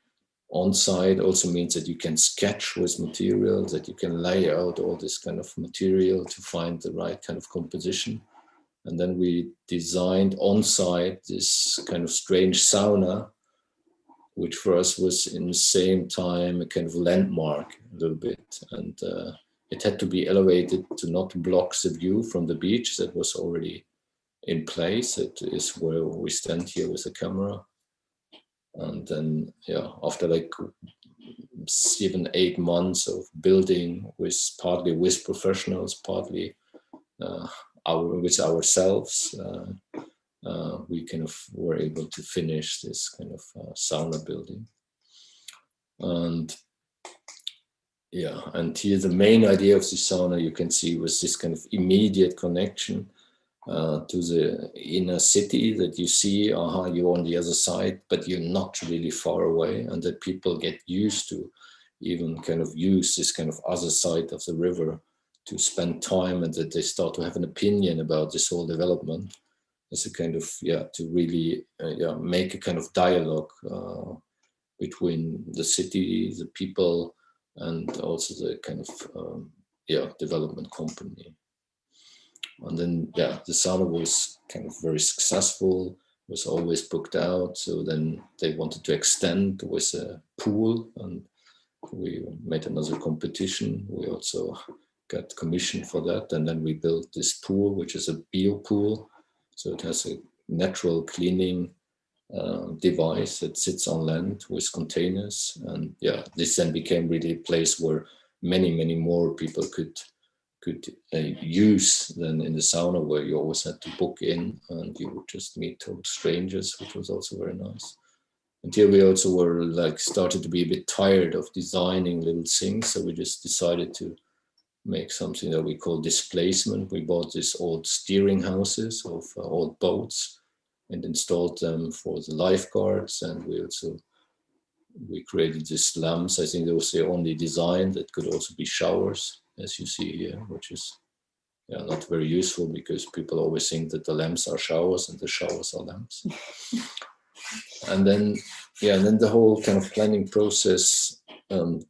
on-site. Also means that you can sketch with materials, that you can lay out all this kind of material to find the right kind of composition. And then we designed on-site this kind of strange sauna, which for us was in the same time a kind of landmark a little bit. And it had to be elevated to not block the view from the beach that was already in place. It is where we stand here with the camera. And then, yeah, after like 7-8 months of building partly with professionals, partly with ourselves, we kind of were able to finish this kind of sauna building. And Yeah, and here the main idea of the sauna, you can see, was this kind of immediate connection to the inner city, that you see, you're on the other side, but you're not really far away, and that people get used to even kind of use this kind of other side of the river to spend time, and that they start to have an opinion about this whole development as a kind of, to really make a kind of dialogue between the city, the people, and also the kind of development company. And then the sauna was kind of very successful, was always booked out. So then they wanted to extend with a pool, and we made another competition. We also got commission for that, and then we built this pool, which is a bio pool. So it has a natural cleaning device that sits on land with containers, and this then became really a place where many more people could use than in the sauna, where you always had to book in and you would just meet total strangers, which was also very nice. And here we also were started to be a bit tired of designing little things, so we just decided to make something that we call displacement. We bought these old steering houses of old boats and installed them for the lifeguards, and we created these lamps. I think that was the only design that could also be showers, as you see here, which is not very useful, because people always think that the lamps are showers and the showers are lamps. And then the whole kind of planning process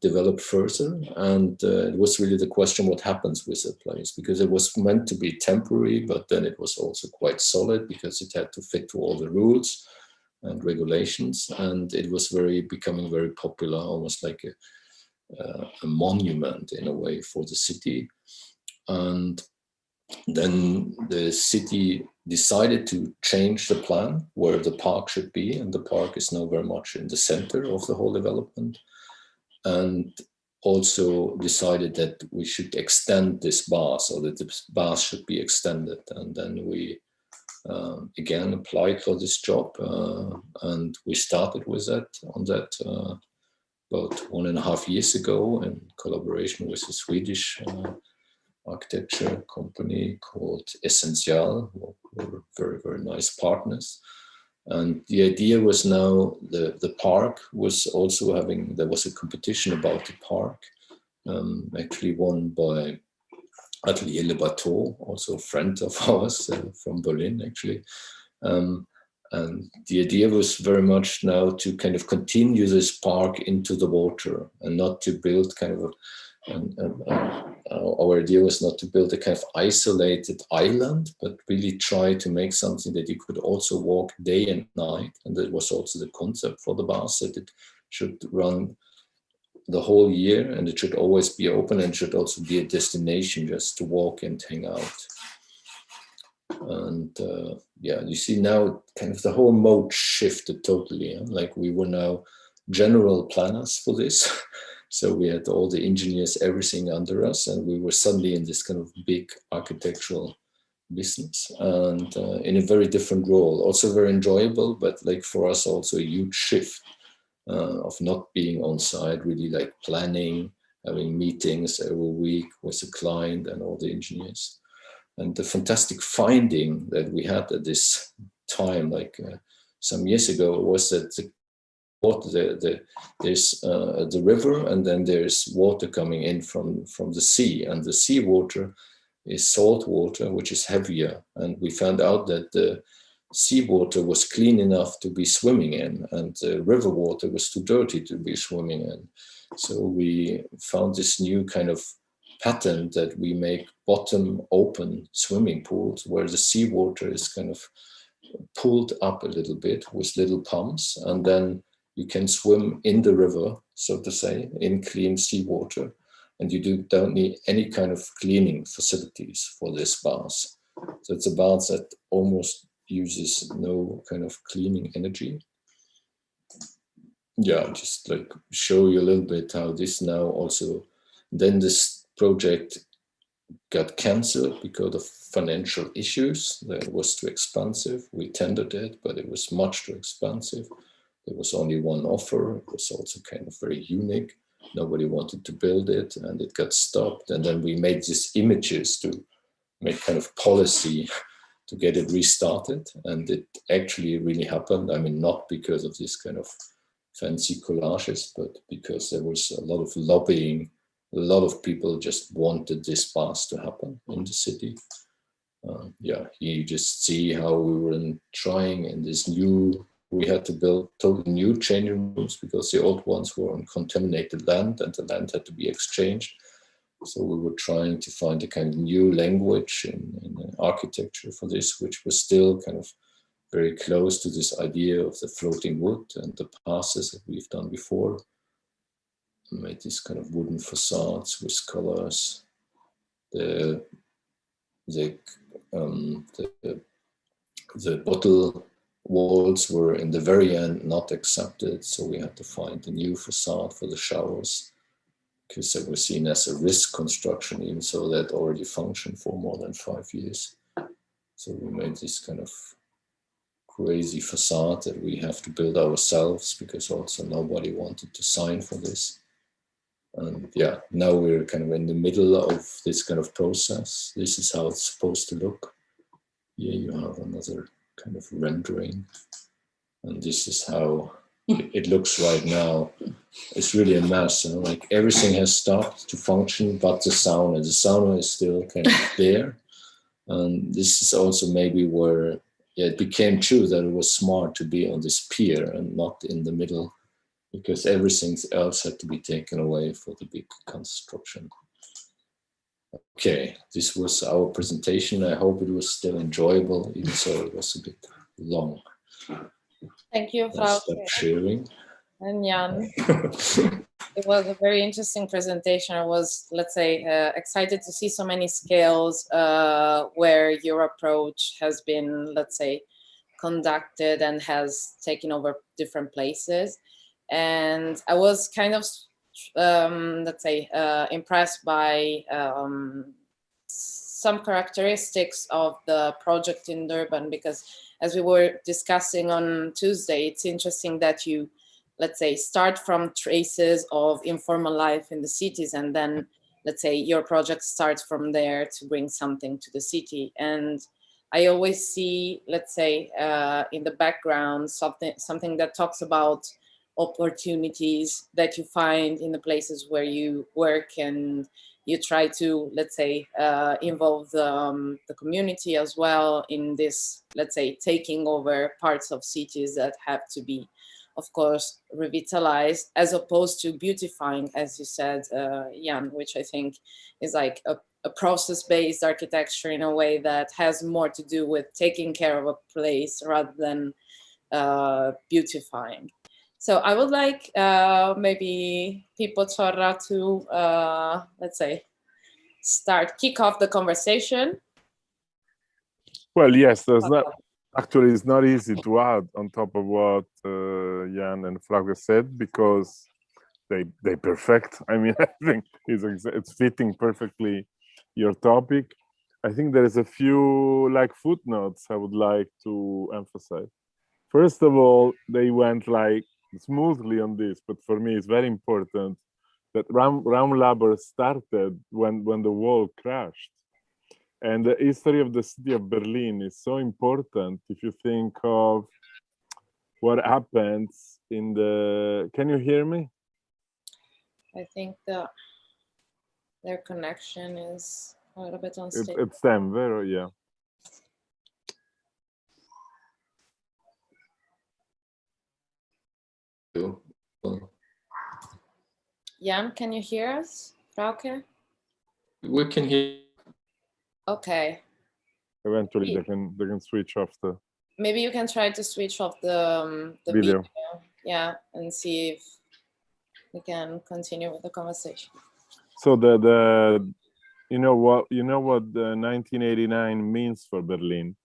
developed further, and it was really the question, what happens with the place, because it was meant to be temporary, but then it was also quite solid, because it had to fit to all the rules and regulations, and it was becoming very popular, almost like a monument in a way for the city. And then the city decided to change the plan where the park should be, and the park is now very much in the center of the whole development, and also decided that we should extend this bath, or that the bath should be extended. And then we again applied for this job, and we started with that about 1.5 years ago, in collaboration with a Swedish architecture company called Essential, who were very nice partners. And the idea was, now the park was also there was a competition about the park, actually won by Atelier Le Bateau, also a friend of ours from Berlin, actually. And the idea was very much now to kind of continue this park into the water, and not to build kind of our idea was not to build a kind of isolated island, but really try to make something that you could also walk day and night. And that was also the concept for the bath, that it should run the whole year, and it should always be open, and should also be a destination just to walk and hang out. And you see now kind of the whole mode shifted totally. Like, we were now general planners for this. So we had all the engineers, everything under us, and we were suddenly in this kind of big architectural business, and in a very different role, also very enjoyable, but like for us also a huge shift of not being on site, really like planning, having meetings every week with the client and all the engineers. And the fantastic finding that we had at this time, like some years ago, was that there's the river, and then there's water coming in from the sea, and the seawater is salt water, which is heavier. And we found out that the seawater was clean enough to be swimming in, and the river water was too dirty to be swimming in. So we found this new kind of pattern, that we make bottom open swimming pools, where the seawater is kind of pulled up a little bit with little pumps, and then you can swim in the river, so to say, in clean seawater, and you don't need any kind of cleaning facilities for this bath. So it's a bath that almost uses no kind of cleaning energy. Yeah, just like show you a little bit how this now also, then this project got cancelled because of financial issues. That was too expensive. We tendered it, but it was much too expensive. There was only one offer. It was also kind of very unique. nobody wanted to build it, and it got stopped. And then we made these images to make kind of policy to get it restarted, and it actually really happened. I mean, not because of this kind of fancy collages, but because there was a lot of lobbying. A lot of people just wanted this pass to happen in the city. Yeah, you just see how we were trying in this new, we had to build totally new changing rooms because the old ones were on contaminated land and the land had to be exchanged. So we were trying to find a kind of new language in architecture for this, which was still kind of very close to this idea of the floating wood and the passes that we've done before. We made these kind of wooden facades with colors. The bottle walls were in the very end not accepted, so we had to find a new facade for the showers because they were seen as a risk construction, even so that already functioned for more than 5 years. So we made this kind of crazy facade that we have to build ourselves because also nobody wanted to sign for this. And yeah, now we're kind of in the middle of this kind of process. This is how it's supposed to look. Here you have another kind of rendering. And this is how it looks right now. It's really a mess. You know? Like everything has stopped to function, but the sauna. The sauna is still kind of there. And this is also maybe where it became true that it was smart to be on this pier and not in the middle, because everything else had to be taken away for the big construction. Okay, this was our presentation. I hope it was still enjoyable, even so it was a bit long. Thank you, Stop Frauke sharing. and Jan. It was a very interesting presentation. I was, let's say, excited to see so many scales where your approach has been, let's say, conducted and has taken over different places. And I was kind of, let's say, impressed by some characteristics of the project in Durban, because as we were discussing on Tuesday, it's interesting that you, let's say, start from traces of informal life in the cities, and then, let's say, your project starts from there to bring something to the city. And I always see, let's say, in the background, something that talks about opportunities that you find in the places where you work, and you try to, let's say, involve the community as well in this, let's say, taking over parts of cities that have to be, of course, revitalized, as opposed to beautifying, as you said, Jan, which I think is like a process-based architecture in a way that has more to do with taking care of a place rather than beautifying. So I would like maybe Pippo Ciorra to, let's say, kick off the conversation. Well, yes, there's not, actually it's not easy to add on top of what Jan and Frauke said, because they perfect. I mean, I think it's fitting perfectly your topic. I think there is a few like footnotes I would like to emphasize. First of all, they went like smoothly on this, but for me it's very important that Raumlabor started when the wall crashed. And the history of the city of Berlin is so important if you think of what happens in the... Can you hear me? I think their connection is a little bit unstable. It's them, very, yeah. Jan, can you hear us? Frauke? We can hear. Okay. Eventually they can switch off the... Maybe you can try to switch off the video. Yeah, and see if we can continue with the conversation. So you know what the 1989 means for Berlin.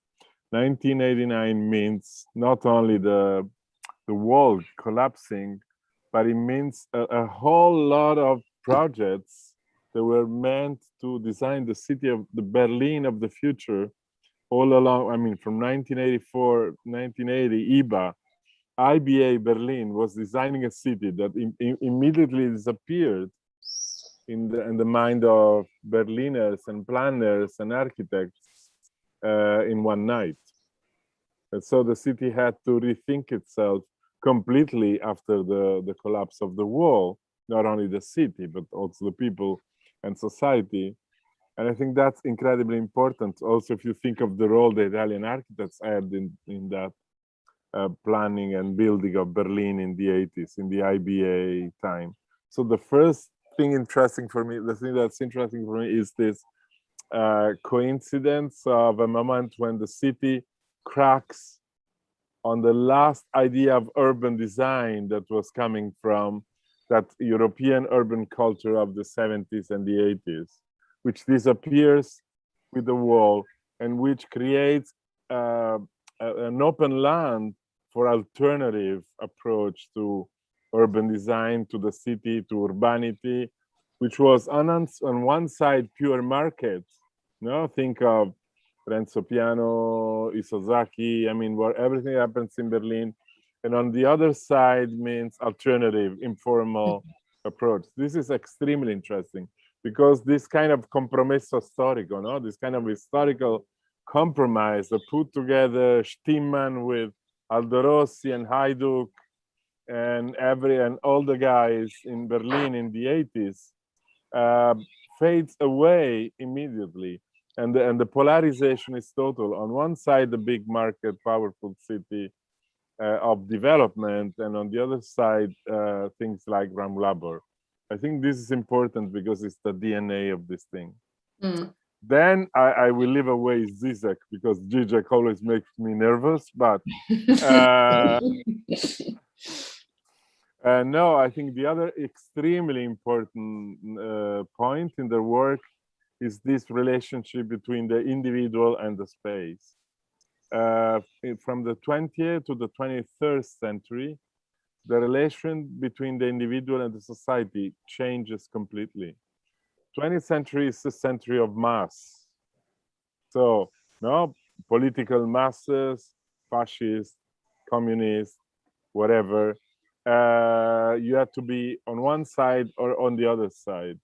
1989 means not only the wall collapsing, but it means a whole lot of projects that were meant to design the city of the Berlin of the future all along. I mean, from 1984, 1980, IBA, IBA Berlin was designing a city that immediately disappeared in the mind of Berliners and planners and architects in one night. And so the city had to rethink itself completely after the collapse of the wall, not only the city, but also the people and society. And I think that's incredibly important. Also, if you think of the role the Italian architects had in that planning and building of Berlin in the 80s, in the IBA time. So the first thing interesting for me, the thing that's interesting for me is this coincidence of a moment when the city cracks on the last idea of urban design that was coming from that European urban culture of the 70s and the 80s, which disappears with the wall and which creates an open land for alternative approach to urban design, to the city, to urbanity, which was on one side pure market. No, think of Renzo Piano, Isozaki, I mean, where everything happens in Berlin. And on the other side means alternative, informal approach. This is extremely interesting because this kind of compromesso storico, no? This kind of historical compromise that put together Stimman with Aldo Rossi and Hajduk and all the guys in Berlin in the 80s fades away immediately. And the polarization is total. On one side, the big market, powerful city of development, and on the other side, things like raumlabor. I think this is important because it's the DNA of this thing. Mm. Then I will leave away Zizek because Zizek always makes me nervous, but no, I think the other extremely important point in the work is this relationship between the individual and the space. From the 20th to the 23rd century, the relation between the individual and the society changes completely. 20th century is the century of mass. So, no, political masses, fascist, communist, whatever, you have to be on one side or on the other side.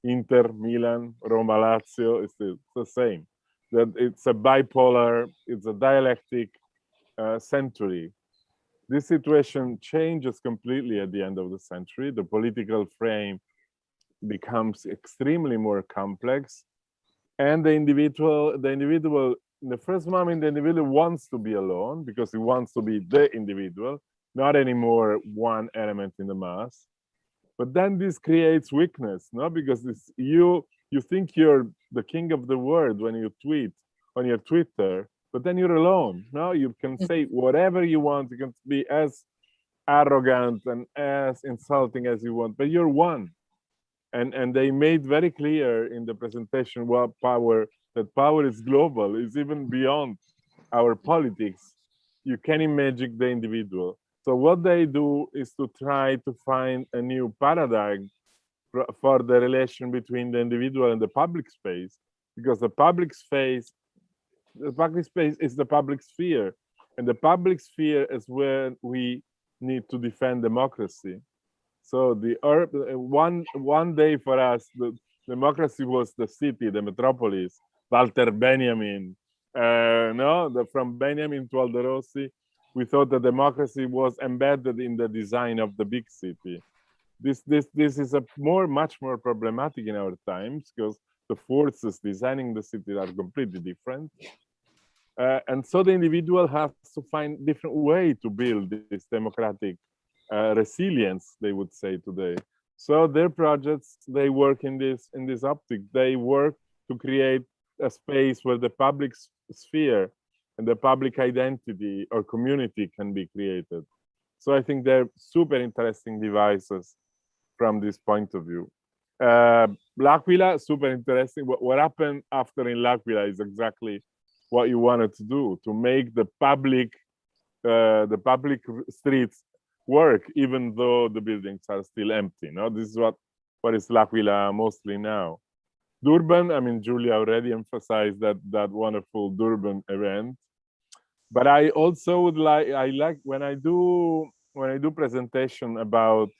Inter, Milan, Roma, Lazio, it's the same. That it's a bipolar, it's a dialectic century. This situation changes completely at the end of the century. The political frame becomes extremely more complex, and the individual, in the first moment, the individual wants to be alone because he wants to be the individual, not anymore one element in the mass. But then this creates weakness, no? Because this, you think you're the king of the world when you tweet on your Twitter, but then you're alone. No, you can say whatever you want. You can be as arrogant and as insulting as you want, but you're one. And they made very clear in the presentation that power is global, is even beyond our politics. You can imagine the individual. So what they do is to try to find a new paradigm for the relation between the individual and the public space, because the public space is the public sphere, and the public sphere is where we need to defend democracy. So the one day for us, the democracy was the city, the metropolis. Walter Benjamin, from Benjamin to Aldo Rossi, we thought that democracy was embedded in the design of the big city. This is much more problematic in our times because the forces designing the city are completely different. And so the individual has to find different way to build this democratic resilience, they would say today. So their projects, they work in this optic. They work to create a space where the public sphere and the public identity or community can be created. So I think they're super interesting devices from this point of view. L'Aquila, super interesting. What happened after in L'Aquila is exactly what you wanted to do, to make the public streets work, even though the buildings are still empty. No, this is what is L'Aquila mostly now. Durban, I mean, Giulia already emphasized that wonderful Durban event. But I also would like, when I do presentation about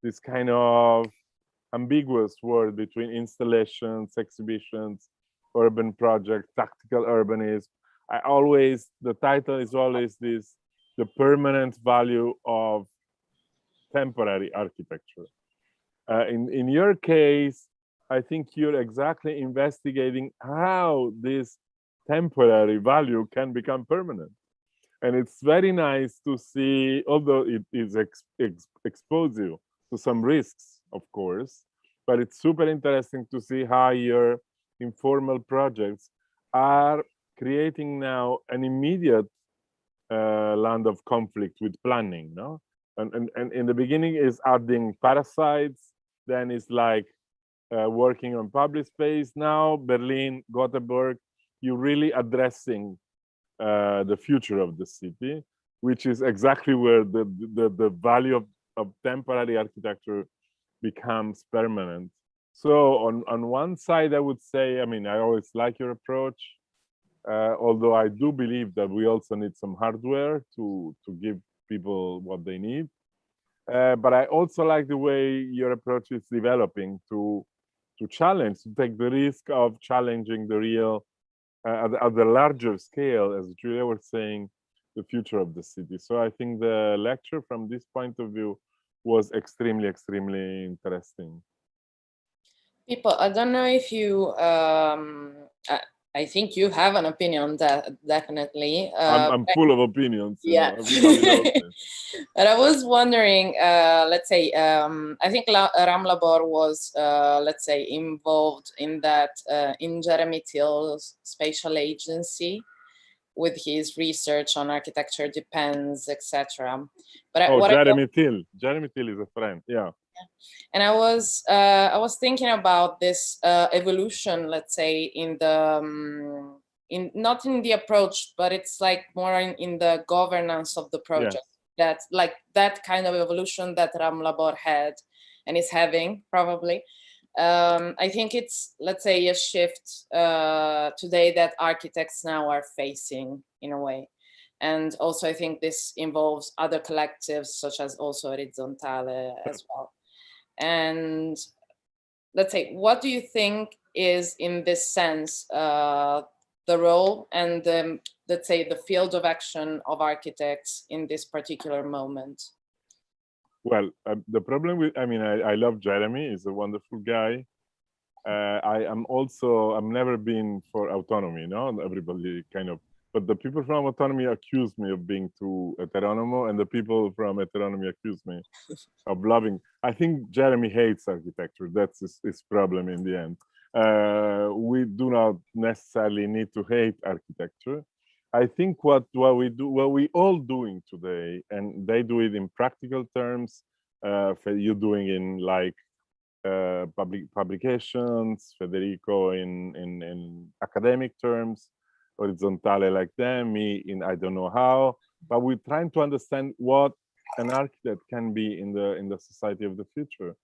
this kind of ambiguous word between installations, exhibitions, urban project, tactical urbanism, the title is always this, the permanent value of temporary architecture. In your case, I think you're exactly investigating how this temporary value can become permanent. And it's very nice to see, although it is expose you to some risks, of course, but it's super interesting to see how your informal projects are creating now an immediate land of conflict with planning, no? And in the beginning is adding parasites, then it's like working on public space. Now, Berlin, Gothenburg, you're really addressing the future of the city, which is exactly where the value of temporary architecture becomes permanent. So on one side, I would say, I mean, I always like your approach, although I do believe that we also need some hardware to give people what they need. But I also like the way your approach is developing to challenge, to take the risk of challenging the real, at the larger scale, as Giulia was saying, the future of the city. So I think the lecture from this point of view was extremely, extremely interesting. People, I don't know if you, I think you have an opinion, that definitely. I'm full of opinions. Yeah. Everybody knows this. But I was wondering, let's say, I think Raumlabor was, let's say, involved in that, in Jeremy Till's spatial agency, with his research on architecture depends, etc. But Jeremy Till is a friend. Yeah. And I was thinking about this evolution, let's say, in the not in the approach, but it's like more in the governance of the project. Yes. That's like that kind of evolution that Raumlabor had and is having probably. I think it's, let's say, a shift today that architects now are facing in a way. And also I think this involves other collectives such as also Orizzontale as well. And let's say, what do you think is, in this sense, the role and the, let's say, the field of action of architects in this particular moment? Well, the problem with, I mean, I love Jeremy, he's a wonderful guy. I'm never been for autonomy, no? Everybody kind of, but the people from autonomy accuse me of being too heteronomo, and the people from heteronomy accuse me of loving. I think Jeremy hates architecture. That's his problem in the end. We do not necessarily need to hate architecture. I think what we all doing today, and they do it in practical terms, you're doing in like publications, Federico in academic terms, Orizzontale like them, me in I don't know how, but we're trying to understand what an architect can be in the society of the future,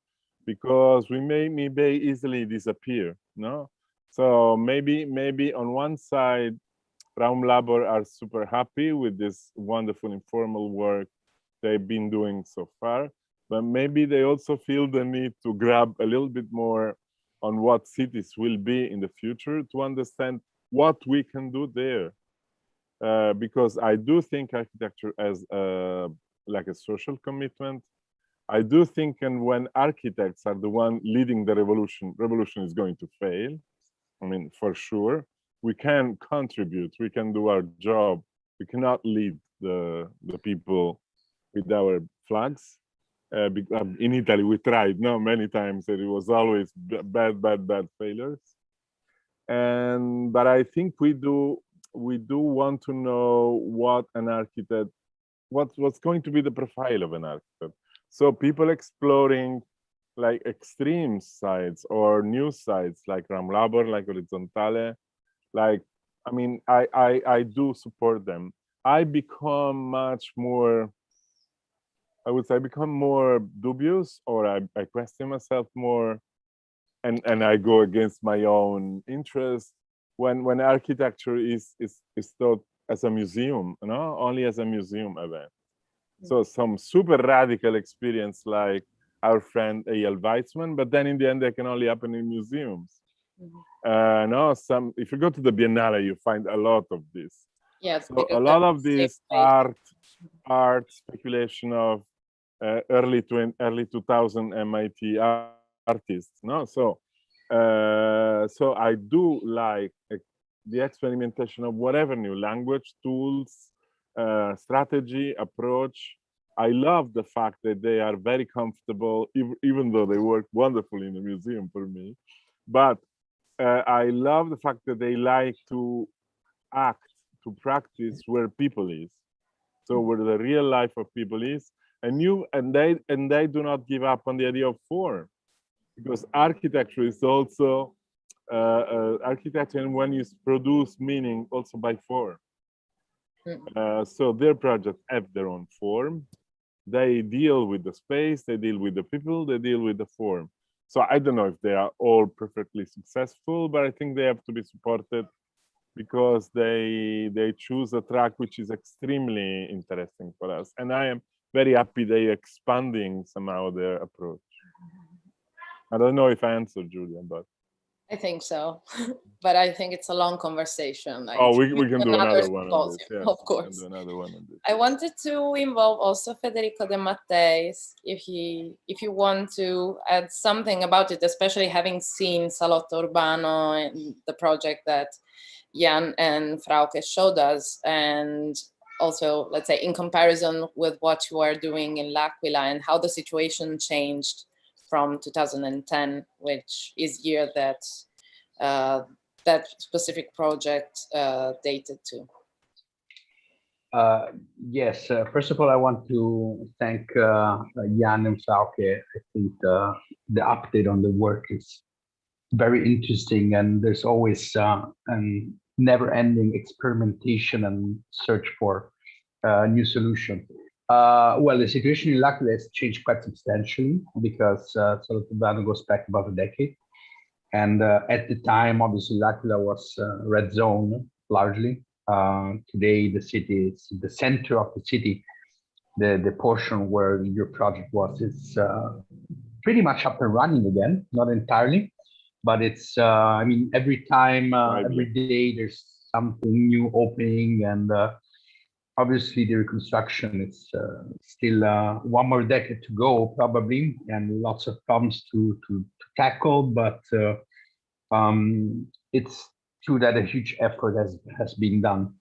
because we may easily disappear, no? So maybe on one side, Raumlabor are super happy with this wonderful informal work they've been doing so far, but maybe they also feel the need to grab a little bit more on what cities will be in the future to understand what we can do there. Because I do think architecture as like a social commitment. I do think, and when architects are the one leading the revolution is going to fail. I mean, for sure. We can contribute, we can do our job. We cannot lead the people with our flags. In Italy, we tried many times, and it was always bad failures. But I think we do want to know what an architect, what's going to be the profile of an architect. So people exploring like extreme sides or new sides like Raumlabor, like Orizzontale, like, I mean, I do support them. I become much more, I would say, I become more dubious, or I question myself more, and I go against my own interest when architecture is thought as a museum, only as a museum event. So some super radical experience like our friend A.L. Weizmann, but then in the end they can only happen in museums. If you go to the Biennale, you find a lot of this. Yeah, so a lot of this art speculation of early 2000 MIT artists. So I do like the experimentation of whatever new language, tools, strategy, approach. I love the fact that they are very comfortable, even though they work wonderfully in the museum for me. But I love the fact that they like to act, to practice where people is. So where the real life of people is, and they do not give up on the idea of form, because architecture is also architecture, and when you produce meaning also by form. So their projects have their own form. They deal with the space, they deal with the people, they deal with the form. So I don't know if they are all perfectly successful, but I think they have to be supported because they choose a track which is extremely interesting for us. And I am very happy they're expanding somehow their approach. I don't know if I answered, Giulia, but. I think so, but I think it's a long conversation. We can do another one on this. Yes, of course. we can do another one on this. I wanted to involve also Federico De Matteis, if you want to add something about it, especially having seen Salotto Urbano and the project that Jan and Frauke showed us, and also, let's say, in comparison with what you are doing in L'Aquila and how the situation changed from 2010, which is year that that specific project dated to. Yes, first of all, I want to thank Jan and Frauke. I think the update on the work is very interesting, and there's always a never-ending experimentation and search for new solution. Well, the situation in L'Aquila has changed quite substantially because Salotto Urbano goes back about a decade. And at the time, obviously, L'Aquila was red zone largely. Today, the city is the center of the city. The portion where your project was is pretty much up and running again, not entirely, but it's, I mean, every time, every day, there's something new opening, and obviously the reconstruction is still one more decade to go probably, and lots of problems to tackle, but it's true that a huge effort has been done.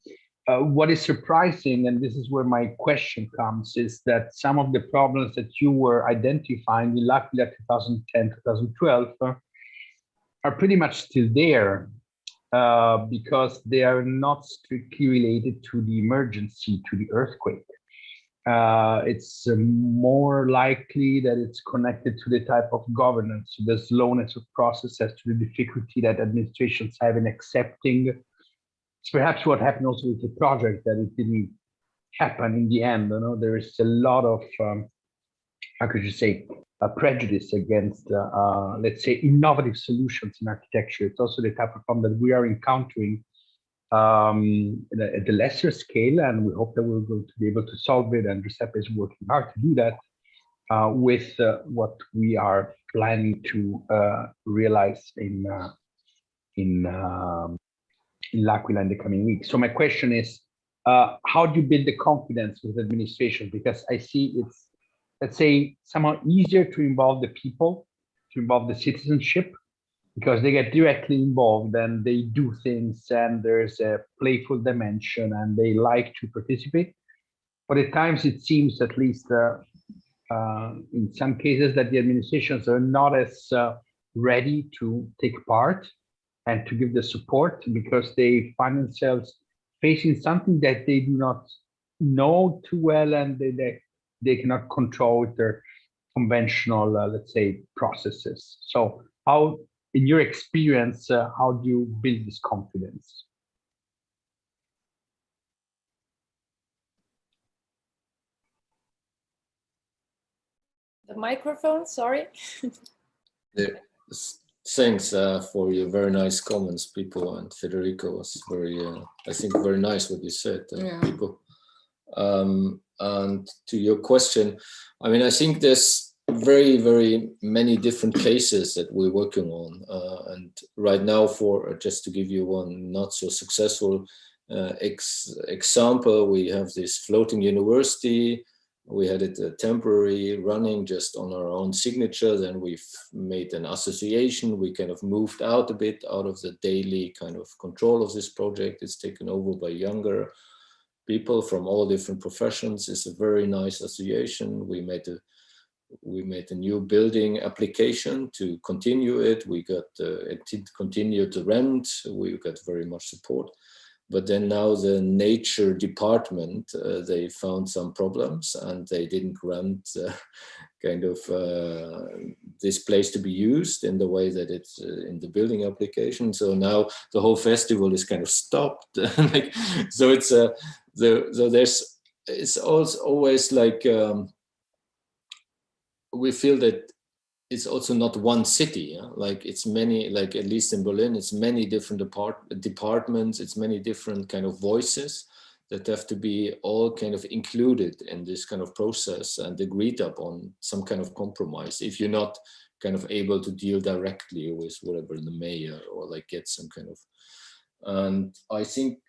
What is surprising, and this is where my question comes, is that some of the problems that you were identifying in L'Aquila 2010, 2012 are pretty much still there. Because they are not strictly related to the emergency, to the earthquake. It's more likely that it's connected to the type of governance, to the slowness of processes, to the difficulty that administrations have in accepting. It's perhaps what happened also with the project, that it didn't happen in the end. You know, there is a lot of, how could you say, prejudice against, let's say, innovative solutions in architecture. It's also the type of problem that we are encountering at the lesser scale, and we hope that we're going to be able to solve it, and Giuseppe is working hard to do that with what we are planning to realize in L'Aquila in the coming weeks. So my question is, how do you build the confidence with administration? Because I see it's, let's say, somehow easier to involve the people, to involve the citizenship, because they get directly involved and they do things, and there's a playful dimension and they like to participate. But at times it seems, at least in some cases, that the administrations are not as ready to take part and to give the support, because they find themselves facing something that they do not know too well, and they cannot control their conventional, let's say, processes. So how, in your experience, how do you build this confidence? The microphone, sorry. Thanks for your very nice comments, Pippo and Federico. Was very, I think, very nice what you said, Pippo. And to your question, I mean, I think there's very, very many different cases that we're working on. And right now, for just to give you one not so successful example, we have this floating university. We had it temporary running just on our own signature. Then we've made an association. We kind of moved out a bit out of the daily kind of control of this project. It's taken over by younger people from all different professions. It's a very nice association. We made a new building application to continue it. We got it continued to rent. We got very much support. But then now the nature department, they found some problems and they didn't grant kind of this place to be used in the way that it's in the building application. So now the whole festival is kind of stopped. Like, so it's it's also always like we feel that it's also not one city, yeah? Like it's many, like at least in Berlin, it's many different departments, it's many different kind of voices that have to be all kind of included in this kind of process and agreed upon some kind of compromise. If you're not kind of able to deal directly with whatever the mayor or like get some kind of, and I think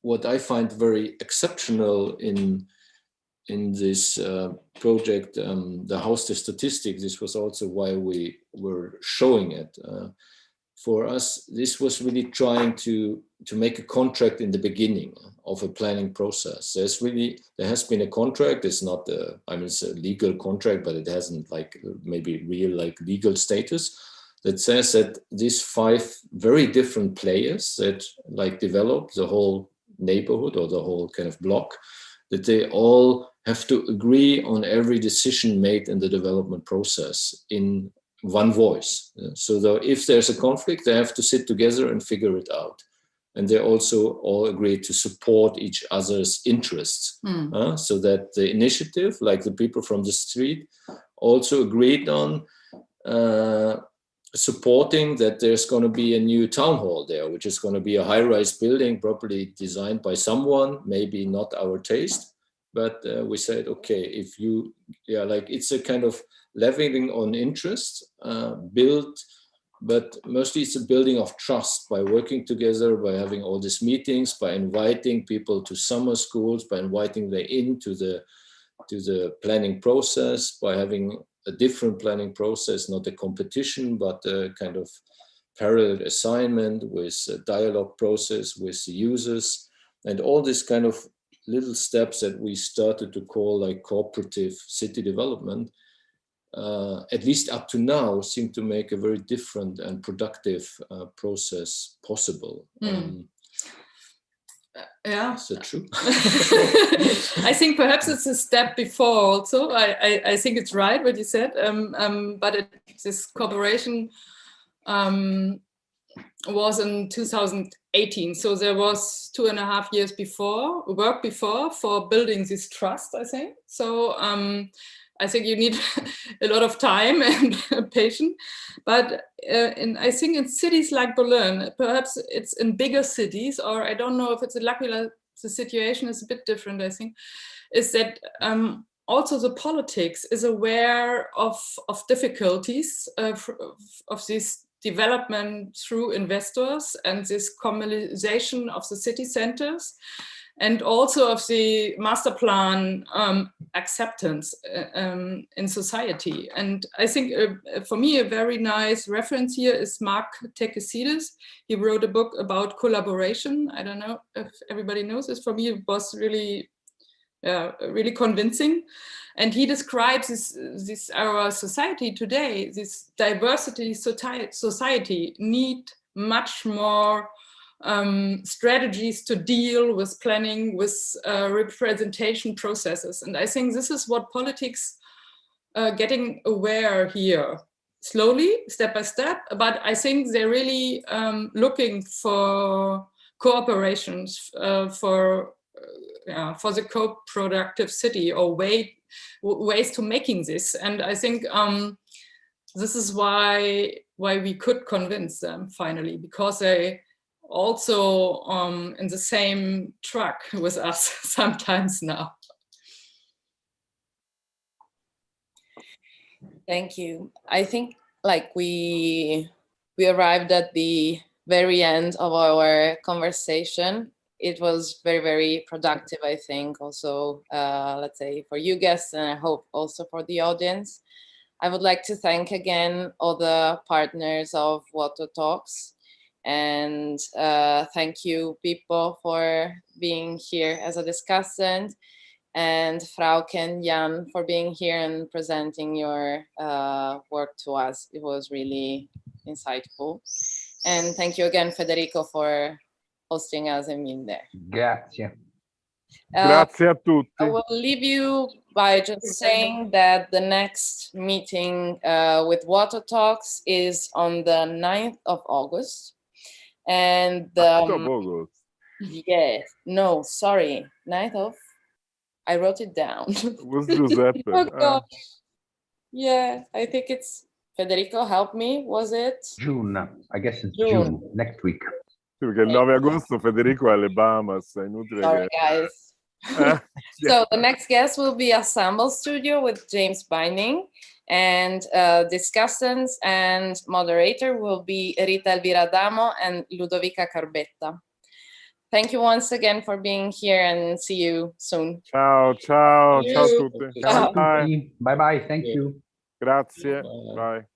what I find very exceptional in this project, the House der Statistik, this was also why we were showing it. For us, this was really trying to make a contract in the beginning of a planning process. There has been a contract. It's not, I mean, it's a legal contract, but it hasn't like maybe real like legal status that says that these 5 very different players that like develop the whole neighborhood or the whole kind of block, that they all have to agree on every decision made in the development process in one voice. So that if there's a conflict, they have to sit together and figure it out. And they also all agree to support each other's interests. So that the initiative, like the people from the street, also agreed on supporting that there's going to be a new town hall there, which is going to be a high-rise building properly designed by someone, maybe not our taste. But we said, okay, if you, like it's a kind of leveling on interest, built, but mostly it's a building of trust by working together, by having all these meetings, by inviting people to summer schools, by inviting them into the planning process, by having a different planning process, not a competition, but a kind of parallel assignment with a dialogue process with the users, and all this kind of little steps that we started to call like cooperative city development, at least up to now, seem to make a very different and productive process possible. Yeah, is that true? I think perhaps it's a step before also. I think it's right what you said, but this cooperation was in 2018, so there was 2.5 years work before for building this trust, I think. So I think you need a lot of time and patience, but I think in cities like Berlin, perhaps it's in bigger cities, or I don't know if it's in L'Aquila, the situation is a bit different, I think, is that also the politics is aware of difficulties of this development through investors and this communalization of the city centers, and also of the master plan acceptance in society. And I think for me a very nice reference here is Mark Tekesides. He wrote a book about collaboration. I don't know if everybody knows this. For me it was really really convincing. And he describes this our society today, this diversity society need much more strategies to deal with planning, with representation processes. And I think this is what politics getting aware here, slowly, step by step, but I think they're really looking for cooperations for the co-productive city, or ways to making this. And I think this is why we could convince them finally, because they also in the same truck with us sometimes now. Thank you. I think like we arrived at the very end of our conversation. It was very, very productive, I think, also, let's say, for you guests, and I hope also for the audience. I would like to thank again all the partners of VUOTO Talks, and thank you, Pippo, for being here as a discussant, and Frauke and Jan for being here and presenting your work to us. It was really insightful. And thank you again, Federico, for hosting us and being there. Grazie. Grazie a I tutti. will leave you by just saying that the next meeting with VUOTO Talks is on the 9th of August. And August. yes, no, sorry, 9th of, I wrote it down. Was Giuseppe. Oh gosh. Yeah, I think it's, Federico, help me, was it? June, I guess it's June, next week. Sì, perché il 9 agosto Federico è alle Bahamas, è inutile Sorry, che... guys. So the next guest will be Assemble Studio with James Binding, and discussants and moderator will be Rita Elvira Damo and Ludovica Carbetta. Thank you once again for being here, and see you soon. Ciao, ciao, ciao a tutti. Ciao a Bye. tutti. Bye bye, thank you. Grazie, Bye. bye.